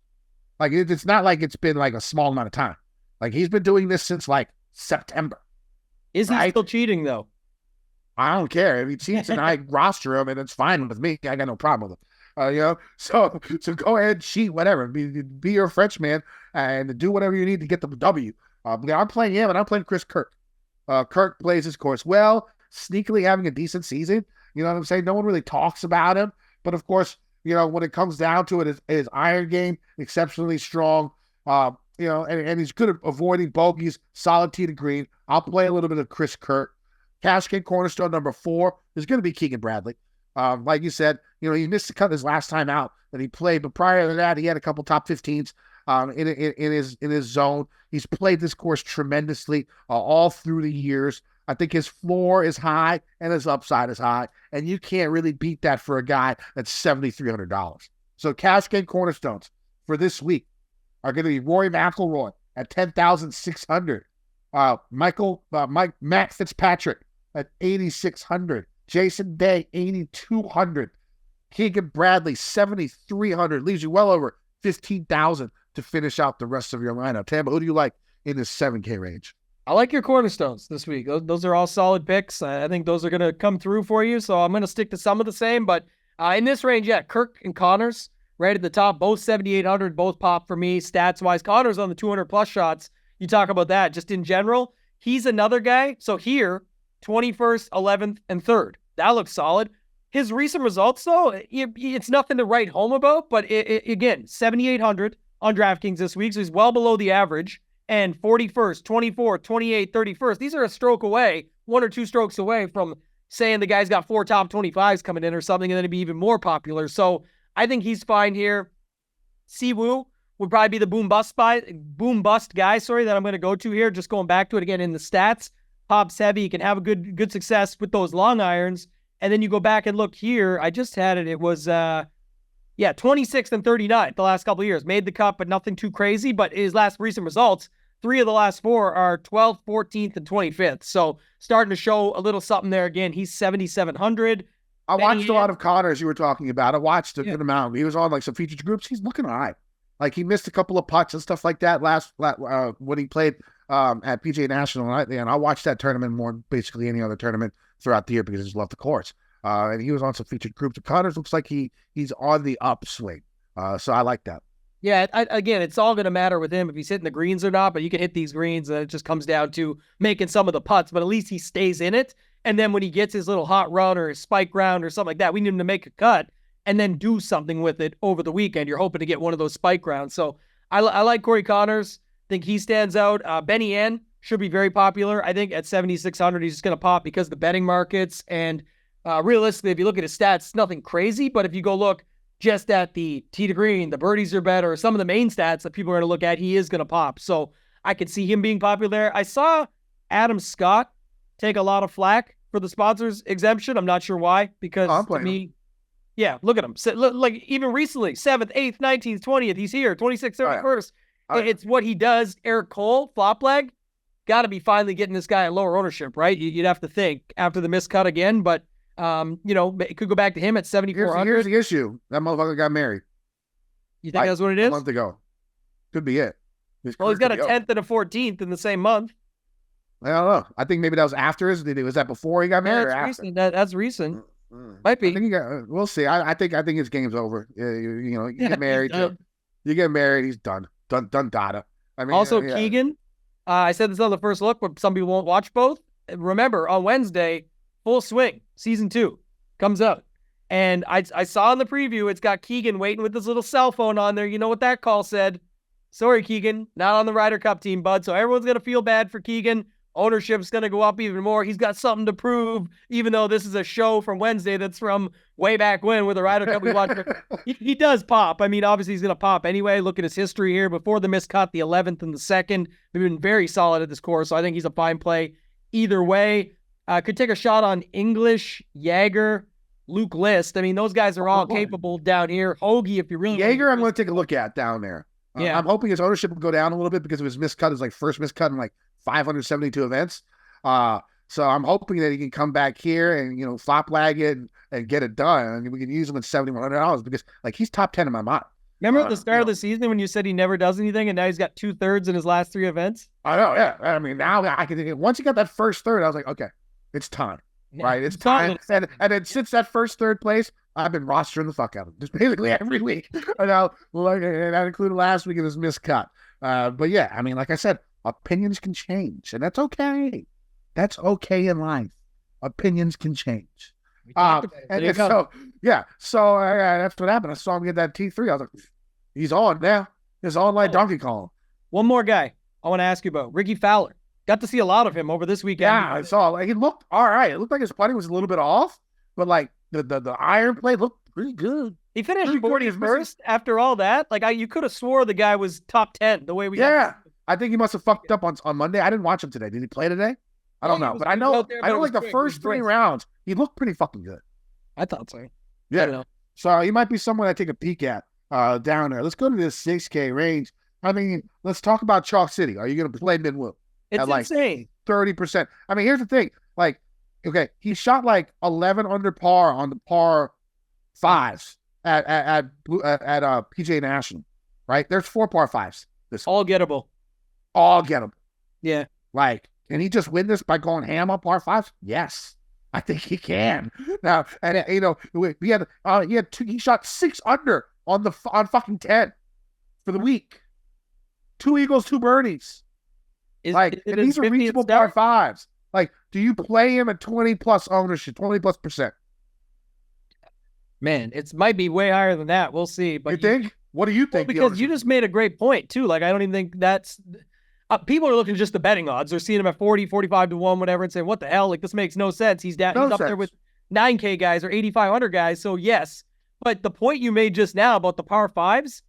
Like it's not like it's been like a small amount of time. Like he's been doing this since like September. Is he right? still cheating though? I don't care if he cheats and I roster him, and it's fine with me. I got no problem with it. So go ahead, cheat, whatever. Be your Frenchman and do whatever you need to get the W. I'm playing him, and I'm playing Chris Kirk. Kirk plays his course well, sneakily having a decent season. You know what I'm saying? No one really talks about him, but of course, when it comes down to it, his iron game exceptionally strong. And he's good at avoiding bogeys, solid tee to green. I'll play a little bit of Chris Kirk. Cash game cornerstone number 4 is going to be Keegan Bradley. Like you said, he missed the cut his last time out that he played, but prior to that, he had a couple top 15s in his zone. He's played this course tremendously all through the years. I think his floor is high and his upside is high, and you can't really beat that for a guy that's $7,300. So cash game cornerstones for this week are going to be Rory McIlroy at 10,600, Matt Fitzpatrick at 8,600, Jason Day 8,200, Keegan Bradley 7,300, leaves you well over 15,000 to finish out the rest of your lineup. Tambo, who do you like in this 7K range? I like your cornerstones this week. Those are all solid picks. I think those are going to come through for you. So I'm going to stick to some of the same. But in this range, Kirk and Connors right at the top, both 7,800, both pop for me stats-wise. Connors on the 200-plus shots. You talk about that just in general. He's another guy. So here, 21st, 11th, and 3rd. That looks solid. His recent results, though, it's nothing to write home about. But again, 7,800 on DraftKings this week. So he's well below the average. And 41st, 24th, 28th, 31st. These are a stroke away, 1 or 2 strokes away from saying the guy's got 4 top 25s coming in or something, and then it'd be even more popular. So I think he's fine here. Siwoo would probably be the boom bust guy, that I'm going to go to here. Just going back to it again in the stats. Pops heavy. You can have a good success with those long irons. And then you go back and look here. I just had it. It was 26th and 39th the last couple of years. Made the cut, but nothing too crazy. But his last recent results, 3 of the last 4 are 12th, 14th, and 25th. So starting to show a little something there again. He's 7,700. I watched a lot of Connors you were talking about. I watched a good amount. He was on like some featured groups. He's looking all right. Like he missed a couple of putts and stuff like that last when he played at PGA National. And I watched that tournament more than basically any other tournament throughout the year because I just love the course. And he was on some featured groups. Connors looks like he's on the upswing. So I like that. Yeah, again, it's all going to matter with him if he's hitting the greens or not, but you can hit these greens. It just comes down to making some of the putts, but at least he stays in it. And then when he gets his little hot run or his spike round or something like that, we need him to make a cut and then do something with it over the weekend. You're hoping to get one of those spike rounds. So I like Corey Connors. I think he stands out. Benny N should be very popular. I think at 7,600, he's just going to pop because of the betting markets. And realistically, if you look at his stats, it's nothing crazy. But if you go look just at the tee to green, the birdies are better, some of the main stats that people are going to look at, he is going to pop. So I could see him being popular. I saw Adam Scott take a lot of flack for the sponsors exemption. I'm not sure why, because to me, look at him. Like even recently, 7th, 8th, 19th, 20th, he's here, 26th, 31st. It's what he does. Eric Cole, flop leg, got to be finally getting this guy a lower ownership, right? You'd have to think after the miscut again, but it could go back to him at 7,400. Here's the issue. That motherfucker got married. You think that's what it is? A month ago. Could be it. He's got a 10th and a 14th in the same month. I don't know. I think maybe that was after his. Was that before he got married or after? Recent. That's recent. Might be. I think we'll see. I think his game's over. You get married. You get married. He's done. Done. Data. I mean, also Keegan. I said this on the first look, but some people won't watch both. Remember on Wednesday, Full Swing season 2 comes out, and I saw in the preview it's got Keegan waiting with his little cell phone on there. You know what that call said? Sorry, Keegan, not on the Ryder Cup team, bud. So everyone's gonna feel bad for Keegan. Ownership's going to go up even more. He's got something to prove, even though this is a show from Wednesday that's from way back when with the Ryder Cup we watched. He does pop. I mean, obviously he's going to pop anyway. Look at his history here. Before the miscut, the 11th and the 2nd. They've been very solid at this course, so I think he's a fine play either way. Could take a shot on English, Jaeger, Luke List. I mean, those guys are all capable down here. Hoagie, if you really Jaeger, I'm going to take a look at down there. Yeah. I'm hoping his ownership will go down a little bit because of his miscut. His first miscut in 572 events. So I'm hoping that he can come back here and, flop lag it and get it done. And we can use him at $7,100 because he's top 10 in my mind. Remember at the start of the season when you said he never does anything, and now he's got 2/3 in his last 3 events? I know, yeah. I mean, now I can. Once he got that first third, I was like, okay, it's time, right? It's time. And then since that first third place, I've been rostering the fuck out of him, just basically every week. And that included last week in this miscut. But yeah, I mean, like I said, opinions can change, and that's okay. That's okay in life. Opinions can change. So that's what happened. I saw him get that T3. I was like, he's on now. He's on like Donkey Kong. One more guy I want to ask you about, Ricky Fowler. Got to see a lot of him over this weekend. Yeah, I saw. Like, he looked all right. It looked like his putting was a little bit off, but like the iron play looked pretty good. He finished 41st after all that. Like you could have swore the guy was top 10 the way we. Yeah, I think he must have fucked up on Monday. I didn't watch him today. Did he play today? I don't know, but I know like the first 3 rounds, he looked pretty fucking good. I thought so. Yeah. So he might be someone I take a peek at down there. Let's go to this 6K range. I mean, let's talk about Chalk City. Are you going to play Minwoo? It's insane. 30%. I mean, here's the thing. Like, okay, he shot like 11 under par on the par 5s at PGA National, right? There's 4 par 5s. All gettable. All gettable. Yeah. Like, can he just win this by going ham on par 5s? Yes, I think he can. Now, and he shot 6 under on fucking 10 for the week. 2 eagles, 2 birdies. And these are reasonable par 5s. Like, do you play him at 20+ ownership, 20+%? Man, it might be way higher than that. We'll see. But you think? What do you think? Well, because you just made a great point too. Like, I don't even think that's. People are looking at just the betting odds. They're seeing him at 40, 45 to 1, whatever, and saying, what the hell? Like, this makes no sense. He's up there with 9K guys or 8,500 guys. So, yes. But the point you made just now about the par 5s,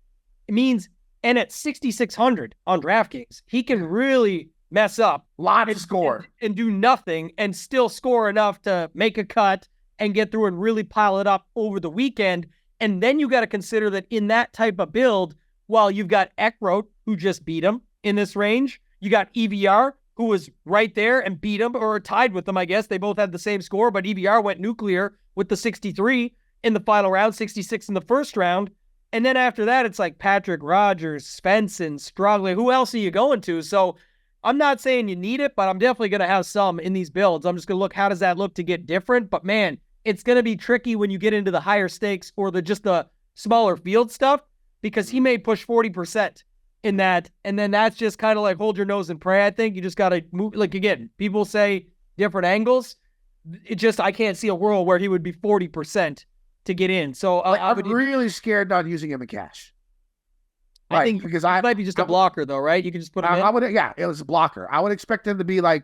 it means, and at 6,600 on DraftKings, he can really mess up. Lot of score. And do nothing and still score enough to make a cut and get through and really pile it up over the weekend. And then you got to consider that in that type of build, while you've got Eckroat, who just beat him in this range, you got EVR, who was right there and beat him or tied with them, I guess. They both had the same score, but EVR went nuclear with the 63 in the final round, 66 in the first round. And then after that, it's like Patrick Rogers, Svensson, struggling. Who else are you going to? So I'm not saying you need it, but I'm definitely going to have some in these builds. I'm just going to look, how does that look to get different? But man, it's going to be tricky when you get into the higher stakes or the smaller field stuff, because he may push 40% in that. And then that's just kind of like hold your nose and pray. I think you just got to move. Like, again, people say different angles. I can't see a world where he would be 40% to get in. So I'm really scared not using him in cash. I think because I might be just a blocker though, right? You can just put him in. It was a blocker. I would expect him to be like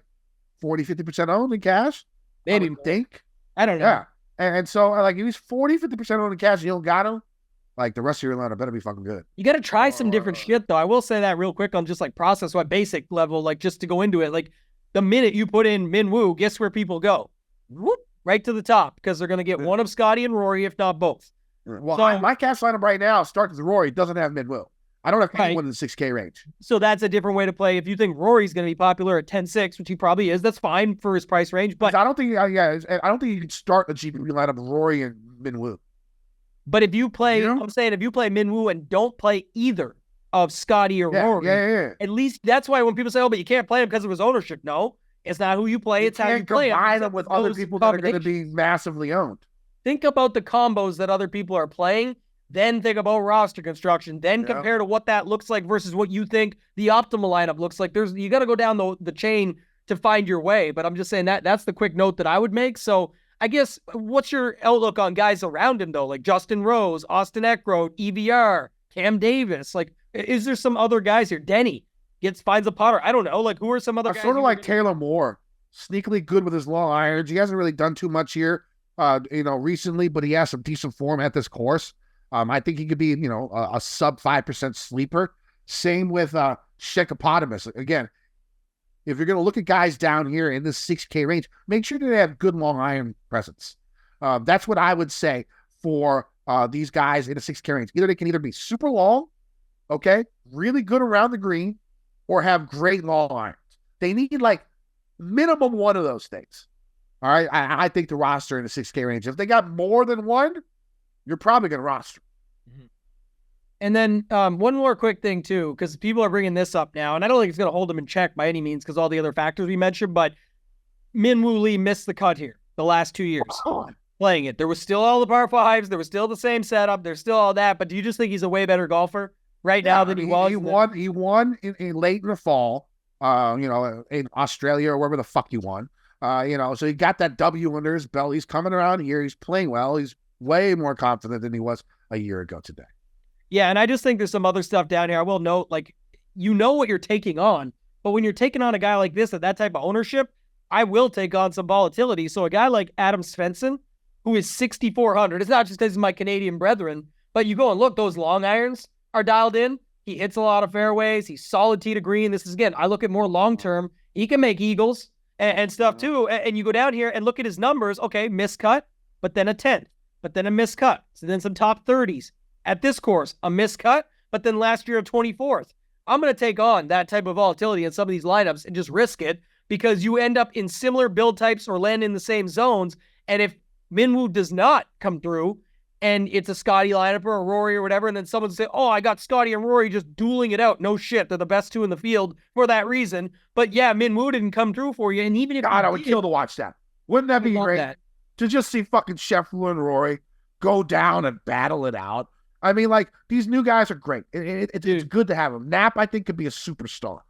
40-50% owned in cash. Maybe. I would think. I don't know. Yeah. And so like if he's 40-50% owned in cash and you don't got him, like the rest of your lineup better be fucking good. You got to try some different shit though. I will say that real quick on just like process, what basic level, like just to go into it. Like the minute you put in Minwoo, guess where people go? Whoop, right to the top, because they're going to get one of Scotty and Rory, if not both. Well, my cash lineup right now starts with Rory. Doesn't have Minwoo. I don't have anyone in the 6K range. So that's a different way to play. If you think Rory's going to be popular at 10-6, which he probably is, that's fine for his price range. But I don't think, I don't think you can start a GPP lineup with Rory and Minwoo. But if you play, I'm saying if you play Minwoo and don't play either of Scotty or Rory, at least that's why when people say, oh, but you can't play him because of his ownership. No, it's not who you play. It's how you play him. Combine them with other people that are going to be massively owned. Think about the combos that other people are playing. Then think about roster construction. Then compare to what that looks like versus what you think the optimal lineup looks like. You got to go down the chain to find your way. But I'm just saying that's the quick note that I would make. So I guess what's your outlook on guys around him though? Like Justin Rose, Austin Eckroat, EVR, Cam Davis. Like, is there some other guys here? Denny finds a putter. I don't know. Like, who are some other guys? Sort of like Taylor Moore, sneakily good with his long irons. He hasn't really done too much here, recently, but he has some decent form at this course. I think he could be, a sub 5% sleeper. Same with Shekopotamus. Again, if you're going to look at guys down here in this 6K range, make sure that they have good long iron presence. That's what I would say for these guys in a 6K range. They can either be super long, okay, really good around the green, or have great long irons. They need like minimum one of those things. All right, I think the roster in the 6K range, if they got more than one, you're probably going to roster. And then one more quick thing, too, because people are bringing this up now, and I don't think it's going to hold him in check by any means because all the other factors we mentioned, but Min Woo Lee missed the cut here the last 2 years playing it. There was still all the par fives. There was still the same setup. There's still all that. But do you just think he's a way better golfer right now than he was? He won in late in the fall, in Australia or wherever the fuck he won. So he got that W under his belt. He's coming around here. He's playing well. He's way more confident than he was a year ago today. Yeah, and I just think there's some other stuff down here. I will note, like, you know what you're taking on, but when you're taking on a guy like this at that type of ownership, I will take on some volatility. So a guy like Adam Svensson, who is 6,400, it's not just because he's my Canadian brethren, but you go and look, those long irons are dialed in. He hits a lot of fairways. He's solid tee to green. This is, again, I look at more long-term. He can make eagles and stuff too. And you go down here and look at his numbers. Okay, miscut, but then a 10th, but then a miscut. So then some top 30s. At this course, a miscut, but then last year a 24th. I'm going to take on that type of volatility in some of these lineups and just risk it because you end up in similar build types or land in the same zones. And if Minwoo does not come through and it's a Scotty lineup or a Rory or whatever, and then someone say, oh, I got Scotty and Rory just dueling it out. No shit. They're the best two in the field for that reason. But yeah, Minwoo didn't come through for you. And even if God, I would kill to watch that. Wouldn't that be great? To just see fucking Scheffler and Rory go down and battle it out. I mean, like, these new guys are great. It's good to have them. Knapp, I think, could be a superstar.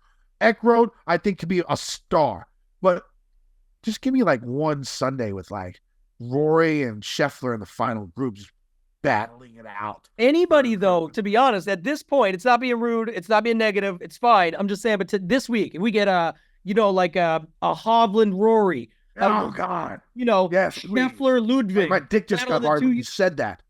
Eckroad, I think, could be a star. But just give me, like, one Sunday with, like, Rory and Scheffler in the final group just battling it out. Anybody, though, to be honest, at this point, it's not being rude. It's not being negative. It's fine. I'm just saying, but this week, if we get a Hovland Rory. Oh, God. Yes, Scheffler Ludwig. My dick just got hard when you said that.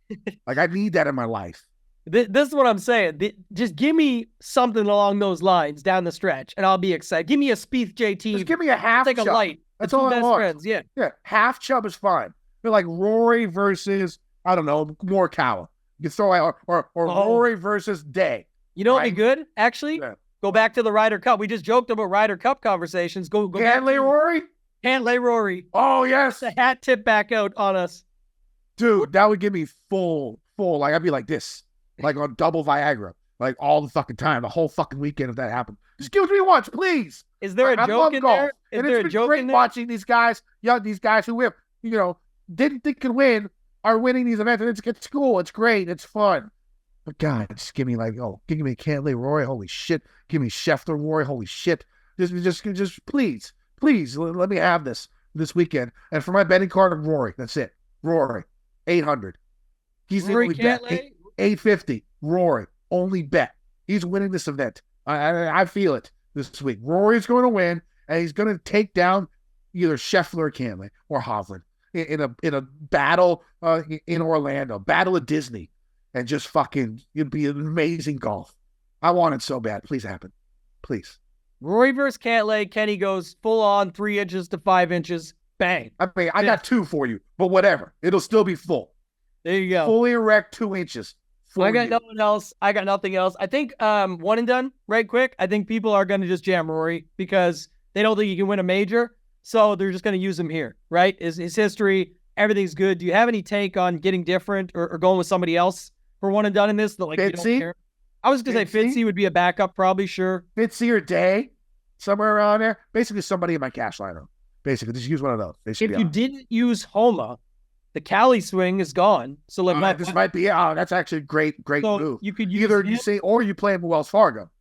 Like, I need that in my life. This is what I'm saying. Just give me something along those lines down the stretch, and I'll be excited. Give me a Spieth JT. Just give me a half Chub. Take a light. That's all I want. Friends. Yeah, half Chub is fine. But like Rory versus, I don't know, Morikawa. You throw out, or Rory versus Day. You know what would be good, actually? Yeah. Go back to the Ryder Cup. We just joked about Ryder Cup conversations. Go Cantlay Rory? Cantlay Rory. Oh, yes. The hat tip back out on us. Dude, that would give me full. Like, I'd be like this, like on double Viagra, like all the fucking time, the whole fucking weekend if that happened. Just give it to me once, please. Is there a joke in there? Is there a joke in there? Watching these guys, these guys who didn't think could win, are winning these events, and it's cool, it's great, it's fun. But God, just give me give me Cantlay Rory, holy shit. Give me Scheffler Rory, holy shit. Just please, let me have this weekend. And for my betting card, Rory, that's it. Rory, 800. He's the only bet. 850. Rory, only bet. He's winning this event. I feel it this week. Rory's going to win, and he's going to take down either Scheffler or Cantlay or Hovland in a battle in Orlando, battle at Disney, and just it'd be an amazing golf. I want it so bad. Please happen. Please. Rory versus Cantlay. Kenny goes full on 3 inches to 5 inches. Bang. I mean, I got 2 for you, but whatever. It'll still be full. There you go. Fully erect 2 inches. I got nothing else. I got nothing else. I think one and done, right quick. I think people are going to just jam Rory because they don't think he can win a major. So they're just going to use him here, right? His history, everything's good. Do you have any take on getting different or going with somebody else for one and done in this? Like, you don't care? I was going to say Fitzy would be a backup, probably, sure. Fitzy or Day, somewhere around there. Basically somebody in my cash lineup. Basically, just use one of those. If you didn't use Homa, the Cali swing is gone. So this might be that's actually a great so move. You could use either or you play him Wells Fargo.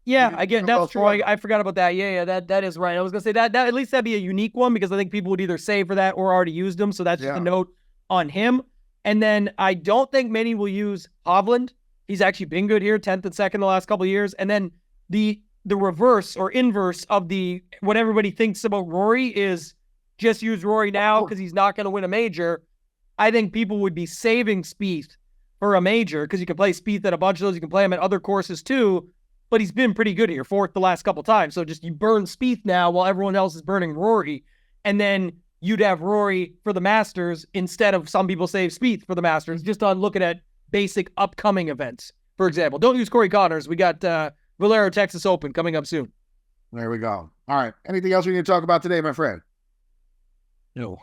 Yeah, I get that's true. I forgot about that. Yeah, that is right. I was gonna say that at least that'd be a unique one because I think people would either save for that or already used them. So that's just a note on him. And then I don't think many will use Hovland. He's actually been good here, 10th and 2nd the last couple of years. And then the reverse or inverse of what everybody thinks about Rory is just use Rory now because he's not going to win a major. I think people would be saving Spieth for a major because you can play Spieth at a bunch of those. You can play him at other courses too, but he's been pretty good here, 4th the last couple times. So just you burn Spieth now while everyone else is burning Rory. And then you'd have Rory for the Masters instead of some people save Spieth for the Masters just on looking at basic upcoming events. For example, don't use Corey Connors. We got Valero Texas Open coming up soon. There we go. All right. Anything else we need to talk about today, my friend? No.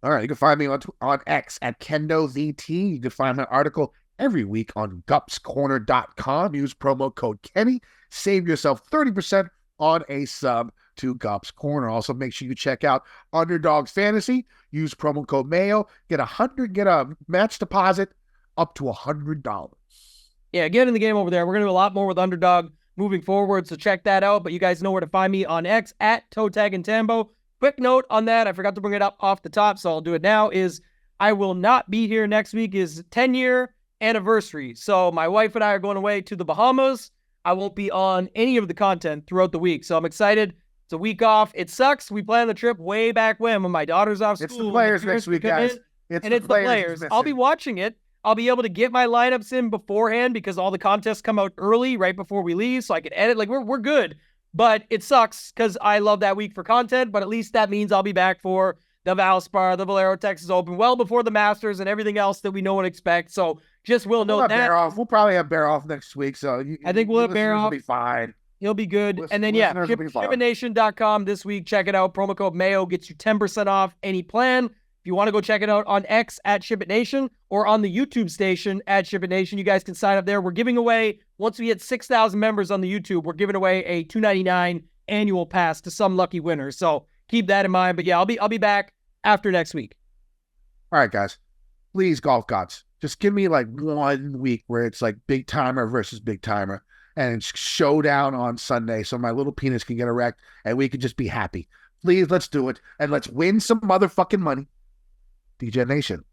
All right. You can find me on X at KendoVT. You can find my article every week on gupscorner.com. Use promo code Kenny. Save yourself 30% on a sub to Gups Corner. Also, make sure you check out Underdog Fantasy. Use promo code Mayo. Get a match deposit up to $100. Yeah, get in the game over there. We're going to do a lot more with Underdog moving forward, so check that out. But you guys know where to find me on X at ToeTagAndTambo. Quick note on that, I forgot to bring it up off the top, so I'll do it now, is I will not be here next week. Is 10-year anniversary. So my wife and I are going away to the Bahamas. I won't be on any of the content throughout the week, so I'm excited. It's a week off. It sucks. We planned the trip way back when my daughter's off school. It's the players next week, guys. It's the players. I'll be watching it. I'll be able to get my lineups in beforehand because all the contests come out early right before we leave, so I can edit. Like, we're good. But it sucks because I love that week for content, but at least that means I'll be back for the Valspar, the Valero Texas Open, well before the Masters and everything else that we know and expect. So just will note that. We'll probably have Bear off next week, so I think we'll have Bear off. Will be fine. He'll be good. And then, shipitnation.com this week. Check it out. Promo code Mayo gets you 10% off any plan. If you want to go check it out on X at ShipItNation or on the YouTube station at ShipItNation, you guys can sign up there. We're giving away, once we hit 6,000 members on the YouTube, we're giving away a $2.99 annual pass to some lucky winner. So keep that in mind. But yeah, I'll be back after next week. All right, guys. Please, golf gods, just give me like 1 week where it's like big timer versus big timer and it's showdown on Sunday so my little penis can get erect and we can just be happy. Please, let's do it and let's win some motherfucking money. Degeneration.